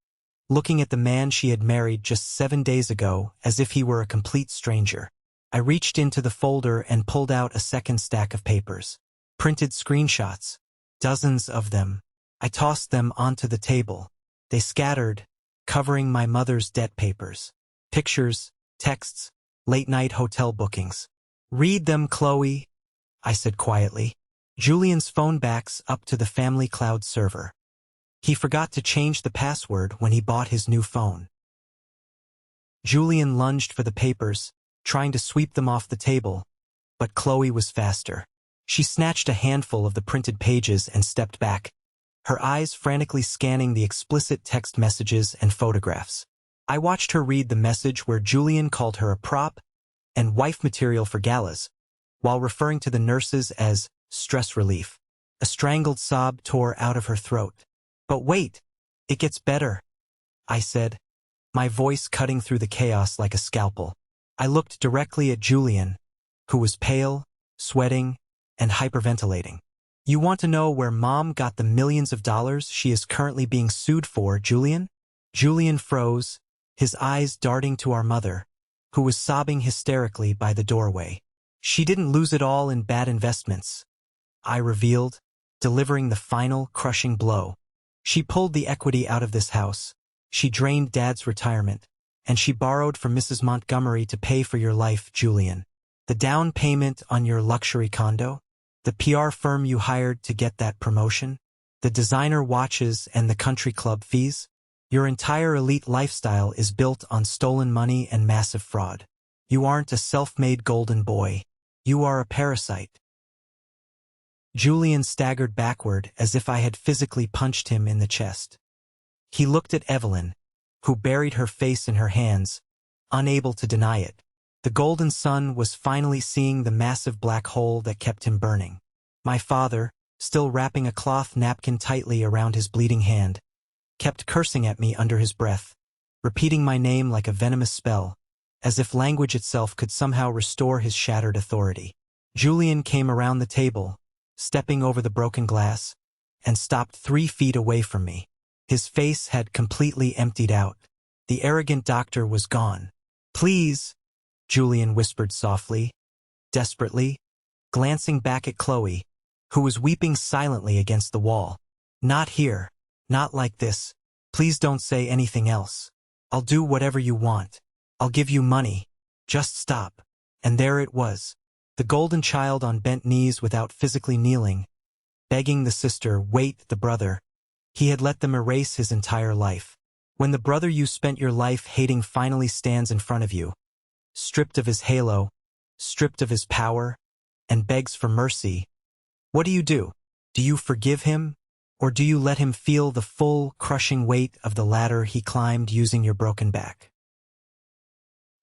looking at the man she had married just 7 days ago as if he were a complete stranger. I reached into the folder and pulled out a second stack of papers. Printed screenshots. Dozens of them. I tossed them onto the table. They scattered, covering my mother's debt papers. Pictures, texts, late-night hotel bookings. Read them, Chloe, I said quietly. Julian's phone backs up to the family cloud server. He forgot to change the password when he bought his new phone. Julian lunged for the papers, trying to sweep them off the table, but Chloe was faster. She snatched a handful of the printed pages and stepped back, her eyes frantically scanning the explicit text messages and photographs. I watched her read the message where Julian called her a prop and wife material for galas, while referring to the nurses as stress relief. A strangled sob tore out of her throat. But wait, it gets better, I said, my voice cutting through the chaos like a scalpel. I looked directly at Julian, who was pale, sweating, and hyperventilating. You want to know where Mom got the millions of dollars she is currently being sued for, Julian? Julian froze, his eyes darting to our mother, who was sobbing hysterically by the doorway. She didn't lose it all in bad investments, I revealed, delivering the final, crushing blow. She pulled the equity out of this house. She drained Dad's retirement. And she borrowed from Mrs. Montgomery to pay for your life, Julian. The down payment on your luxury condo, the PR firm you hired to get that promotion, the designer watches and the country club fees. Your entire elite lifestyle is built on stolen money and massive fraud. You aren't a self-made golden boy. You are a parasite. Julian staggered backward as if I had physically punched him in the chest. He looked at Evelyn, who buried her face in her hands, unable to deny it. The golden sun was finally seeing the massive black hole that kept him burning. My father, still wrapping a cloth napkin tightly around his bleeding hand, kept cursing at me under his breath, repeating my name like a venomous spell, as if language itself could somehow restore his shattered authority. Julian came around the table, stepping over the broken glass, and stopped 3 feet away from me. His face had completely emptied out. The arrogant doctor was gone. Please, Julian whispered softly, desperately, glancing back at Chloe, who was weeping silently against the wall. Not here. Not like this. Please don't say anything else. I'll do whatever you want. I'll give you money. Just stop. And there it was. The golden child on bent knees without physically kneeling, begging the sister, wait, the brother. He had let them erase his entire life. When the brother you spent your life hating finally stands in front of you, stripped of his halo, stripped of his power, and begs for mercy, what do? Do you forgive him, or do you let him feel the full, crushing weight of the ladder he climbed using your broken back?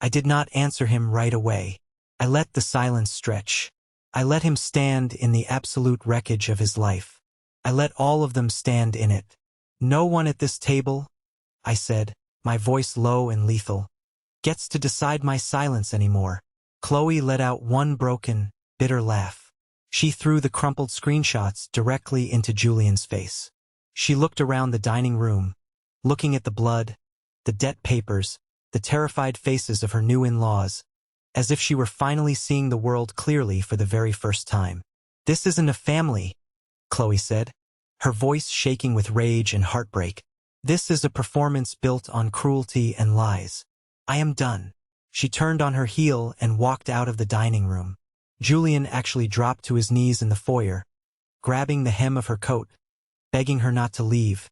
I did not answer him right away. I let the silence stretch. I let him stand in the absolute wreckage of his life. I let all of them stand in it. No one at this table, I said, my voice low and lethal, gets to decide my silence anymore. Chloe let out one broken, bitter laugh. She threw the crumpled screenshots directly into Julian's face. She looked around the dining room, looking at the blood, the debt papers, the terrified faces of her new in-laws, as if she were finally seeing the world clearly for the very first time. This isn't a family, Chloe said, her voice shaking with rage and heartbreak. This is a performance built on cruelty and lies. I am done. She turned on her heel and walked out of the dining room. Julian actually dropped to his knees in the foyer, grabbing the hem of her coat, begging her not to leave,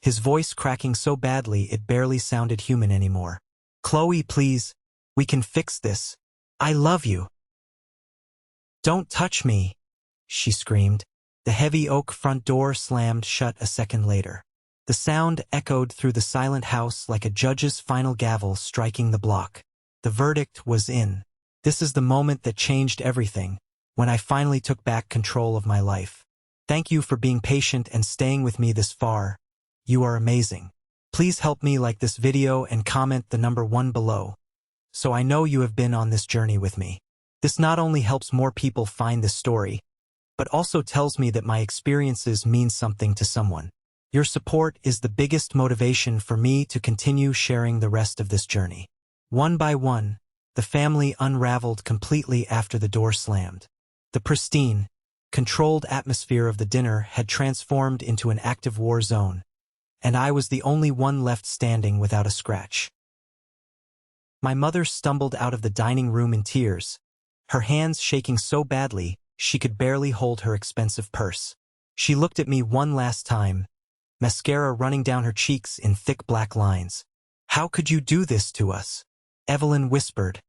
his voice cracking so badly it barely sounded human anymore. Chloe, please, we can fix this. I love you. "Don't touch me!" she screamed. The heavy oak front door slammed shut a second later. The sound echoed through the silent house like a judge's final gavel striking the block. The verdict was in. This is the moment that changed everything, when I finally took back control of my life. Thank you for being patient and staying with me this far. You are amazing. Please help me like this video and comment the number 1 below, so I know you have been on this journey with me. This not only helps more people find this story, but also tells me that my experiences mean something to someone. Your support is the biggest motivation for me to continue sharing the rest of this journey. One by one, the family unraveled completely after the door slammed. The pristine, controlled atmosphere of the dinner had transformed into an active war zone, and I was the only one left standing without a scratch. My mother stumbled out of the dining room in tears, her hands shaking so badly she could barely hold her expensive purse. She looked at me one last time, mascara running down her cheeks in thick black lines. "How could you do this to us?" Evelyn whispered,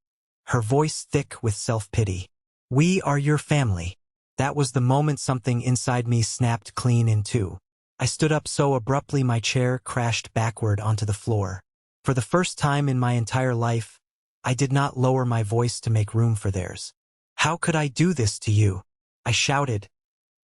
her voice thick with self-pity. "We are your family." That was the moment something inside me snapped clean in two. I stood up so abruptly my chair crashed backward onto the floor. For the first time in my entire life, I did not lower my voice to make room for theirs. "How could I do this to you?" I shouted,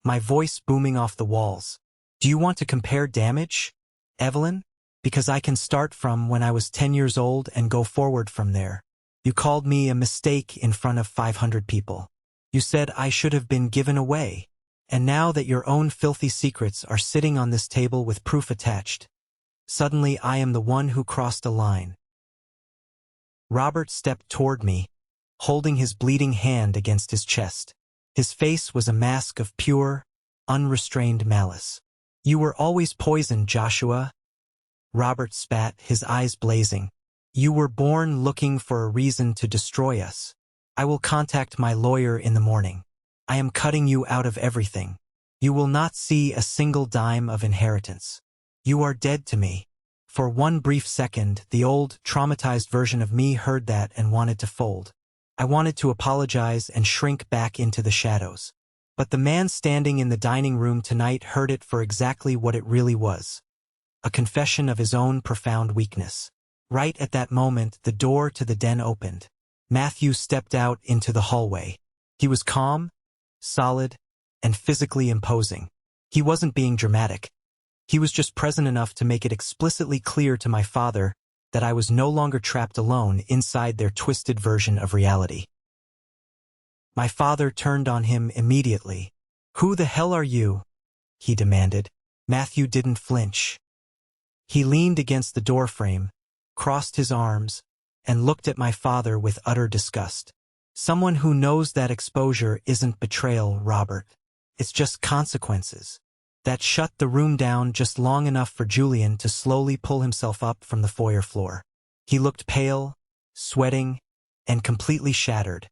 my voice booming off the walls. "Do you want to compare damage, Evelyn? Because I can start from when I was 10 years old and go forward from there. You called me a mistake in front of 500 people. You said I should have been given away. And now that your own filthy secrets are sitting on this table with proof attached, suddenly I am the one who crossed a line." Robert stepped toward me, holding his bleeding hand against his chest. His face was a mask of pure, unrestrained malice. "You were always poisoned, Joshua." Robert spat, his eyes blazing. "You were born looking for a reason to destroy us. I will contact my lawyer in the morning. I am cutting you out of everything. You will not see a single dime of inheritance. You are dead to me." For one brief second, the old, traumatized version of me heard that and wanted to fold. I wanted to apologize and shrink back into the shadows. But the man standing in the dining room tonight heard it for exactly what it really was. A confession of his own profound weakness. Right at that moment, the door to the den opened. Matthew stepped out into the hallway. He was calm, solid, and physically imposing. He wasn't being dramatic. He was just present enough to make it explicitly clear to my father that I was no longer trapped alone inside their twisted version of reality. My father turned on him immediately. "Who the hell are you?" he demanded. Matthew didn't flinch. He leaned against the doorframe, crossed his arms, and looked at my father with utter disgust. "Someone who knows that exposure isn't betrayal, Robert. It's just consequences." That shut the room down just long enough for Julian to slowly pull himself up from the foyer floor. He looked pale, sweating, and completely shattered.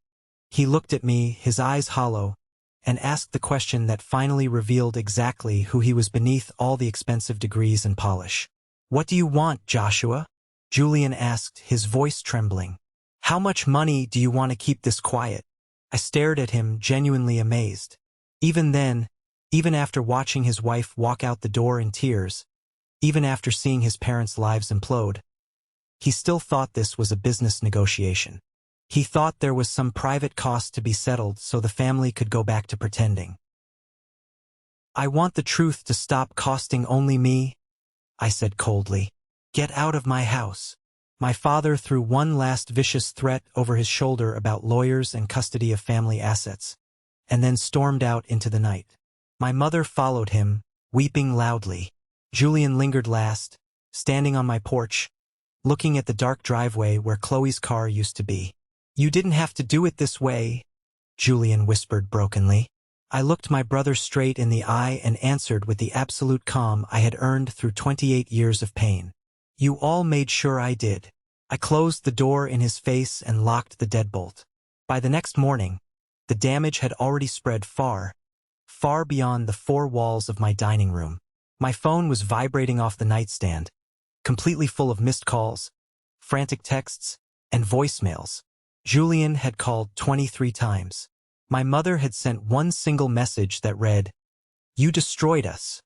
He looked at me, his eyes hollow, and asked the question that finally revealed exactly who he was beneath all the expensive degrees and polish. "What do you want, Joshua?" Julian asked, his voice trembling. "How much money do you want to keep this quiet?" I stared at him, genuinely amazed. Even then, even after watching his wife walk out the door in tears, even after seeing his parents' lives implode, he still thought this was a business negotiation. He thought there was some private cost to be settled so the family could go back to pretending. "I want the truth to stop costing only me," I said coldly. "Get out of my house." My father threw one last vicious threat over his shoulder about lawyers and custody of family assets, and then stormed out into the night. My mother followed him, weeping loudly. Julian lingered last, standing on my porch, looking at the dark driveway where Chloe's car used to be. "You didn't have to do it this way," Julian whispered brokenly. I looked my brother straight in the eye and answered with the absolute calm I had earned through 28 years of pain. "You all made sure I did." I closed the door in his face and locked the deadbolt. By the next morning, the damage had already spread far, far beyond the four walls of my dining room. My phone was vibrating off the nightstand, completely full of missed calls, frantic texts, and voicemails. Julian had called 23 times. My mother had sent one single message that read, "You destroyed us."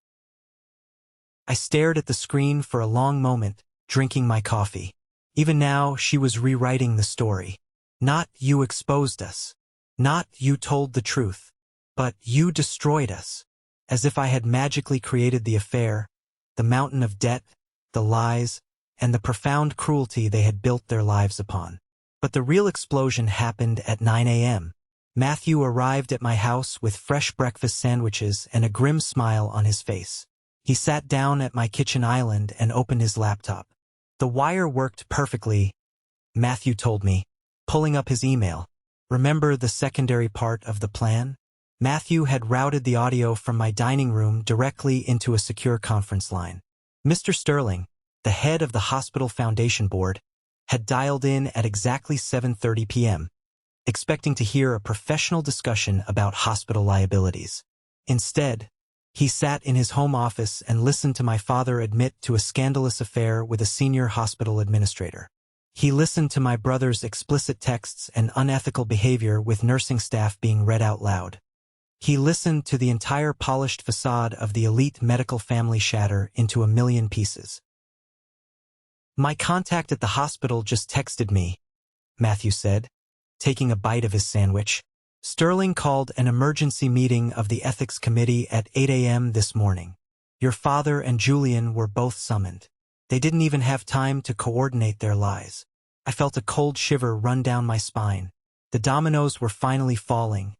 I stared at the screen for a long moment, drinking my coffee. Even now, she was rewriting the story. Not "you exposed us," not "you told the truth," but "you destroyed us." As if I had magically created the affair, the mountain of debt, the lies, and the profound cruelty they had built their lives upon. But the real explosion happened at 9 a.m. Matthew arrived at my house with fresh breakfast sandwiches and a grim smile on his face. He sat down at my kitchen island and opened his laptop. "The wire worked perfectly," Matthew told me, pulling up his email. "Remember the secondary part of the plan?" Matthew had routed the audio from my dining room directly into a secure conference line. Mr. Sterling, the head of the hospital foundation board, had dialed in at exactly 7:30 p.m., expecting to hear a professional discussion about hospital liabilities. Instead, he sat in his home office and listened to my father admit to a scandalous affair with a senior hospital administrator. He listened to my brother's explicit texts and unethical behavior with nursing staff being read out loud. He listened to the entire polished facade of the elite medical family shatter into a million pieces. "My contact at the hospital just texted me," Matthew said, taking a bite of his sandwich. "Sterling called an emergency meeting of the ethics committee at 8 a.m. this morning. Your father and Julian were both summoned. They didn't even have time to coordinate their lies." I felt a cold shiver run down my spine. The dominoes were finally falling,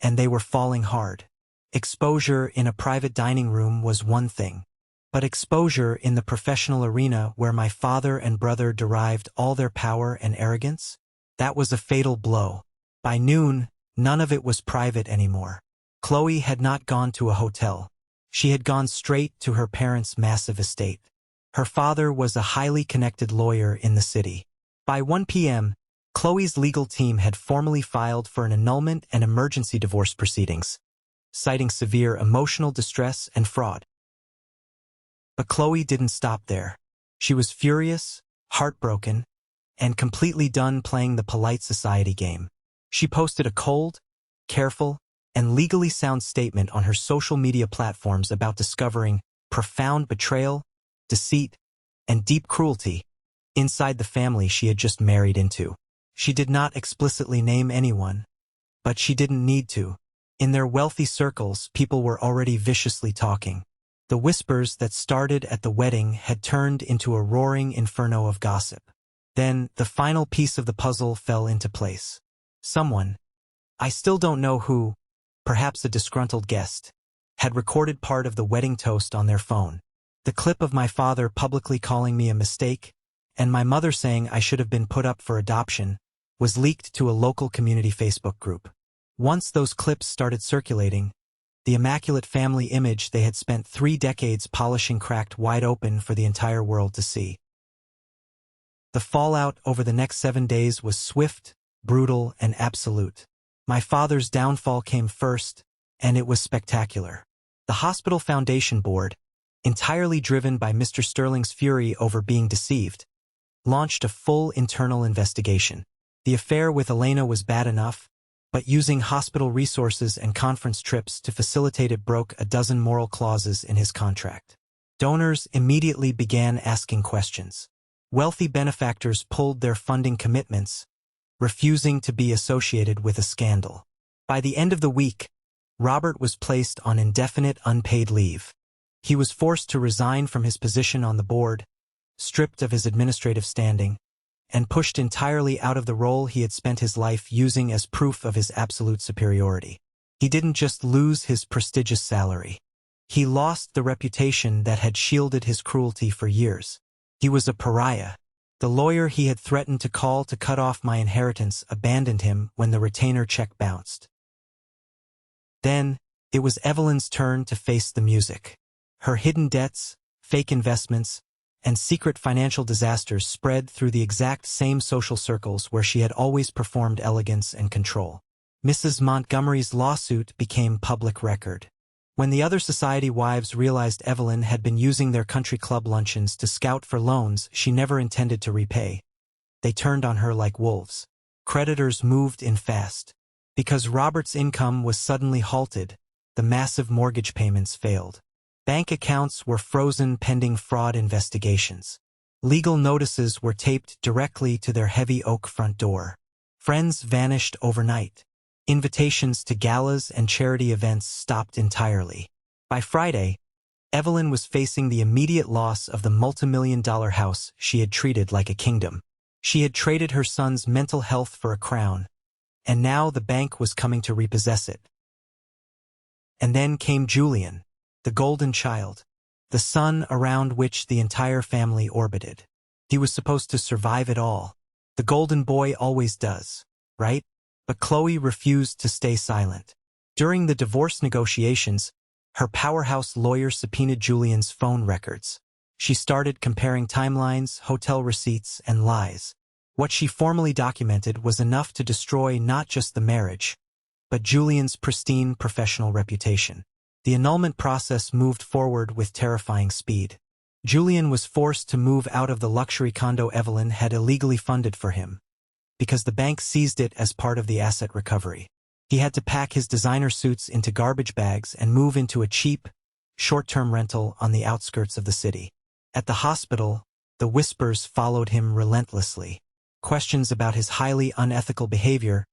and they were falling hard. Exposure in a private dining room was one thing, but exposure in the professional arena where my father and brother derived all their power and arrogance? That was a fatal blow. By noon, none of it was private anymore. Chloe had not gone to a hotel. She had gone straight to her parents' massive estate. Her father was a highly connected lawyer in the city. By 1 p.m., Chloe's legal team had formally filed for an annulment and emergency divorce proceedings, citing severe emotional distress and fraud. But Chloe didn't stop there. She was furious, heartbroken, and completely done playing the polite society game. She posted a cold, careful, and legally sound statement on her social media platforms about discovering profound betrayal, deceit, and deep cruelty inside the family she had just married into. She did not explicitly name anyone, but she didn't need to. In their wealthy circles, people were already viciously talking. The whispers that started at the wedding had turned into a roaring inferno of gossip. Then, the final piece of the puzzle fell into place. Someone, I still don't know who, perhaps a disgruntled guest, had recorded part of the wedding toast on their phone. The clip of my father publicly calling me a mistake, and my mother saying I should have been put up for adoption, was leaked to a local community Facebook group. Once those clips started circulating, the immaculate family image they had spent 3 decades polishing cracked wide open for the entire world to see. The fallout over the next 7 days was swift, brutal, and absolute. My father's downfall came first, and it was spectacular. The hospital foundation board, entirely driven by Mr. Sterling's fury over being deceived, launched a full internal investigation. The affair with Elena was bad enough, but using hospital resources and conference trips to facilitate it broke a dozen moral clauses in his contract. Donors immediately began asking questions. Wealthy benefactors pulled their funding commitments, refusing to be associated with a scandal. By the end of the week, Robert was placed on indefinite unpaid leave. He was forced to resign from his position on the board, stripped of his administrative standing, and pushed entirely out of the role he had spent his life using as proof of his absolute superiority. He didn't just lose his prestigious salary. He lost the reputation that had shielded his cruelty for years. He was a pariah. The lawyer he had threatened to call to cut off my inheritance abandoned him when the retainer check bounced. Then, it was Evelyn's turn to face the music. Her hidden debts, fake investments, and secret financial disasters spread through the exact same social circles where she had always performed elegance and control. Mrs. Montgomery's lawsuit became public record. When the other society wives realized Evelyn had been using their country club luncheons to scout for loans she never intended to repay, they turned on her like wolves. Creditors moved in fast. Because Robert's income was suddenly halted, the massive mortgage payments failed. Bank accounts were frozen pending fraud investigations. Legal notices were taped directly to their heavy oak front door. Friends vanished overnight. Invitations to galas and charity events stopped entirely. By Friday, Evelyn was facing the immediate loss of the multimillion-dollar house she had treated like a kingdom. She had traded her son's mental health for a crown, and now the bank was coming to repossess it. And then came Julian, the golden child, the sun around which the entire family orbited. He was supposed to survive it all. The golden boy always does, right? But Chloe refused to stay silent. During the divorce negotiations, her powerhouse lawyer subpoenaed Julian's phone records. She started comparing timelines, hotel receipts, and lies. What she formally documented was enough to destroy not just the marriage, but Julian's pristine professional reputation. The annulment process moved forward with terrifying speed. Julian was forced to move out of the luxury condo Evelyn had illegally funded for him, because the bank seized it as part of the asset recovery. He had to pack his designer suits into garbage bags and move into a cheap, short-term rental on the outskirts of the city. At the hospital, the whispers followed him relentlessly. Questions about his highly unethical behavior,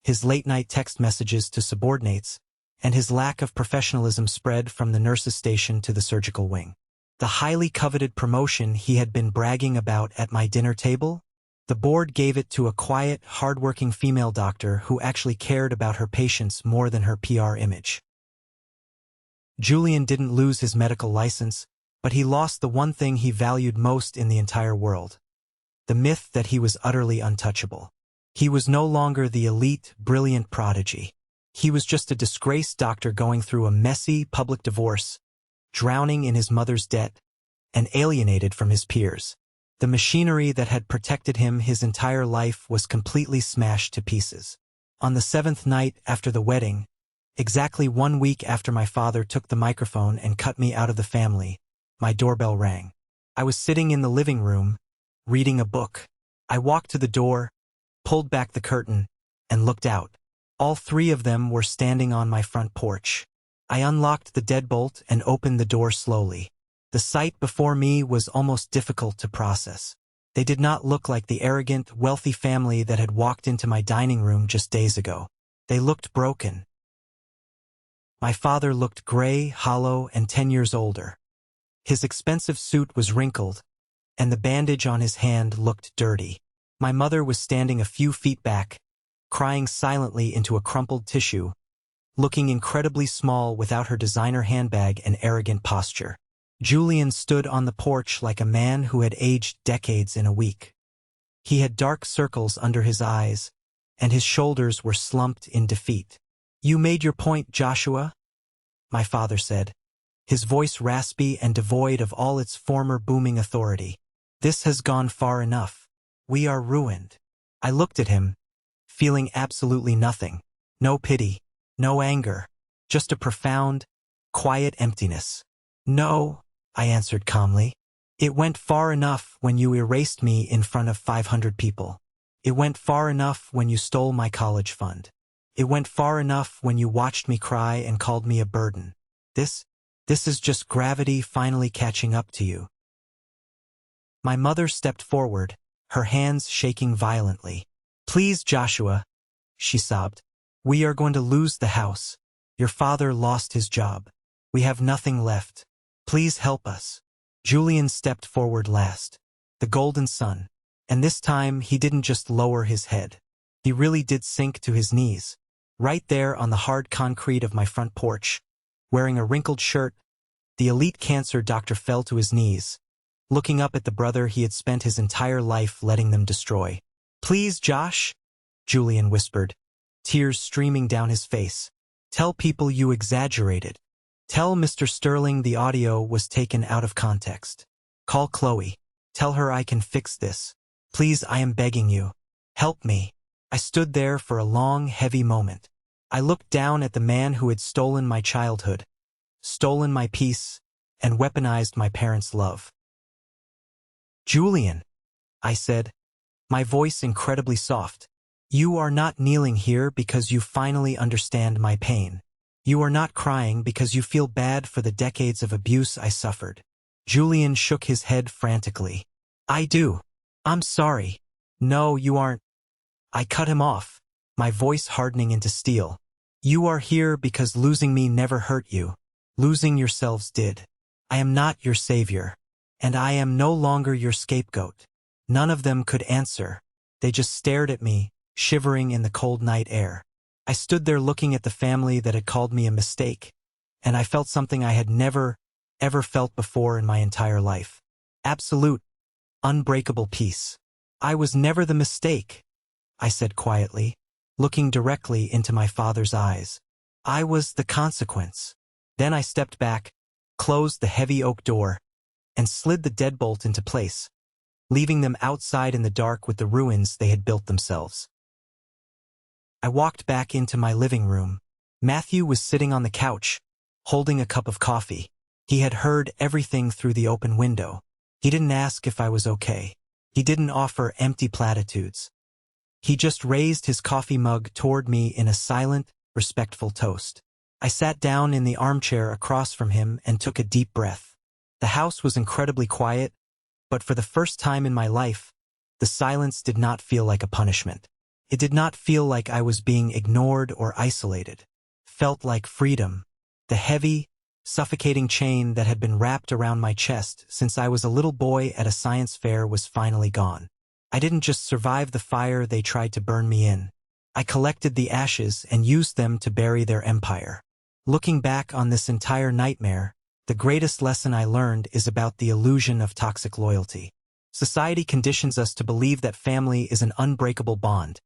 his late-night text messages to subordinates, and his lack of professionalism spread from the nurse's station to the surgical wing. The highly coveted promotion he had been bragging about at my dinner table? The board gave it to a quiet, hard-working female doctor who actually cared about her patients more than her PR image. Julian didn't lose his medical license, but he lost the one thing he valued most in the entire world: the myth that he was utterly untouchable. He was no longer the elite, brilliant prodigy. He was just a disgraced doctor going through a messy public divorce, drowning in his mother's debt, and alienated from his peers. The machinery that had protected him his entire life was completely smashed to pieces. On the 7th night after the wedding, exactly 1 week after my father took the microphone and cut me out of the family, my doorbell rang. I was sitting in the living room, reading a book. I walked to the door, pulled back the curtain, and looked out. All 3 of them were standing on my front porch. I unlocked the deadbolt and opened the door slowly. The sight before me was almost difficult to process. They did not look like the arrogant, wealthy family that had walked into my dining room just days ago. They looked broken. My father looked gray, hollow, and 10 years older. His expensive suit was wrinkled, and the bandage on his hand looked dirty. My mother was standing a few feet back, crying silently into a crumpled tissue, looking incredibly small without her designer handbag and arrogant posture. Julian stood on the porch like a man who had aged decades in a week. He had dark circles under his eyes, and his shoulders were slumped in defeat. "You made your point, Joshua," my father said, his voice raspy and devoid of all its former booming authority. "This has gone far enough. We are ruined." I looked at him, feeling absolutely nothing. No pity, no anger, just a profound, quiet emptiness. "No," I answered calmly. "It went far enough when you erased me in front of 500 people. It went far enough when you stole my college fund. It went far enough when you watched me cry and called me a burden. This is just gravity finally catching up to you." My mother stepped forward, her hands shaking violently. "Please, Joshua," she sobbed. "We are going to lose the house. Your father lost his job. We have nothing left. Please help us." Julian stepped forward last, the golden son, and this time he didn't just lower his head. He really did sink to his knees, right there on the hard concrete of my front porch. Wearing a wrinkled shirt, the elite cancer doctor fell to his knees, looking up at the brother he had spent his entire life letting them destroy. "Please, Josh," Julian whispered, tears streaming down his face. "Tell people you exaggerated. Tell Mr. Sterling the audio was taken out of context. Call Chloe. Tell her I can fix this. Please, I am begging you. Help me." I stood there for a long, heavy moment. I looked down at the man who had stolen my childhood, stolen my peace, and weaponized my parents' love. "Julian," I said, my voice incredibly soft, You are not kneeling here because you finally understand my pain. You are not crying because you feel bad for the decades of abuse I suffered. Julian shook his head frantically. I do. I'm sorry. No, you aren't. I cut him off, my voice hardening into steel. You are here because losing me never hurt you. Losing yourselves did. I am not your savior. And I am no longer your scapegoat. None of them could answer. They just stared at me, shivering in the cold night air. I stood there looking at the family that had called me a mistake, and I felt something I had never, ever felt before in my entire life. Absolute, unbreakable peace. I was never the mistake, I said quietly, looking directly into my father's eyes. I was the consequence. Then I stepped back, closed the heavy oak door, and slid the deadbolt into place, leaving them outside in the dark with the ruins they had built themselves. I walked back into my living room. Matthew was sitting on the couch, holding a cup of coffee. He had heard everything through the open window. He didn't ask if I was okay. He didn't offer empty platitudes. He just raised his coffee mug toward me in a silent, respectful toast. I sat down in the armchair across from him and took a deep breath. The house was incredibly quiet, but for the first time in my life, the silence did not feel like a punishment. It did not feel like I was being ignored or isolated. It felt like freedom. The heavy, suffocating chain that had been wrapped around my chest since I was a little boy at a science fair was finally gone. I didn't just survive the fire they tried to burn me in. I collected the ashes and used them to bury their empire. Looking back on this entire nightmare, the greatest lesson I learned is about the illusion of toxic loyalty. Society conditions us to believe that family is an unbreakable bond,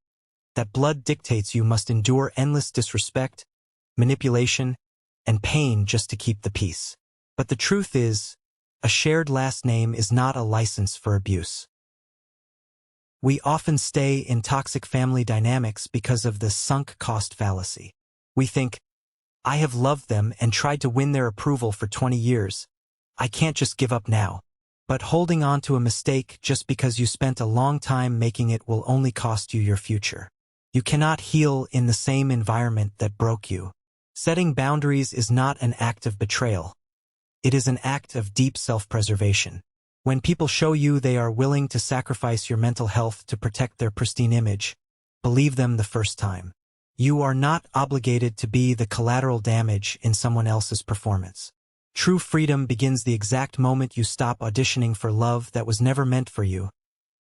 that blood dictates you must endure endless disrespect, manipulation, and pain just to keep the peace. But the truth is, a shared last name is not a license for abuse. We often stay in toxic family dynamics because of the sunk cost fallacy. We think, I have loved them and tried to win their approval for 20 years. I can't just give up now. But holding on to a mistake just because you spent a long time making it will only cost you your future. You cannot heal in the same environment that broke you. Setting boundaries is not an act of betrayal. It is an act of deep self-preservation. When people show you they are willing to sacrifice your mental health to protect their pristine image, believe them the first time. You are not obligated to be the collateral damage in someone else's performance. True freedom begins the exact moment you stop auditioning for love that was never meant for you,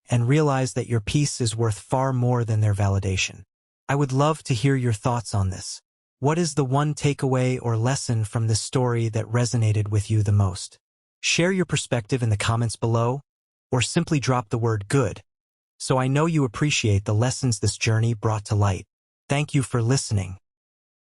and realize that your peace is worth far more than their validation. I would love to hear your thoughts on this. What is the one takeaway or lesson from this story that resonated with you the most? Share your perspective in the comments below, or simply drop the word good, so I know you appreciate the lessons this journey brought to light. Thank you for listening.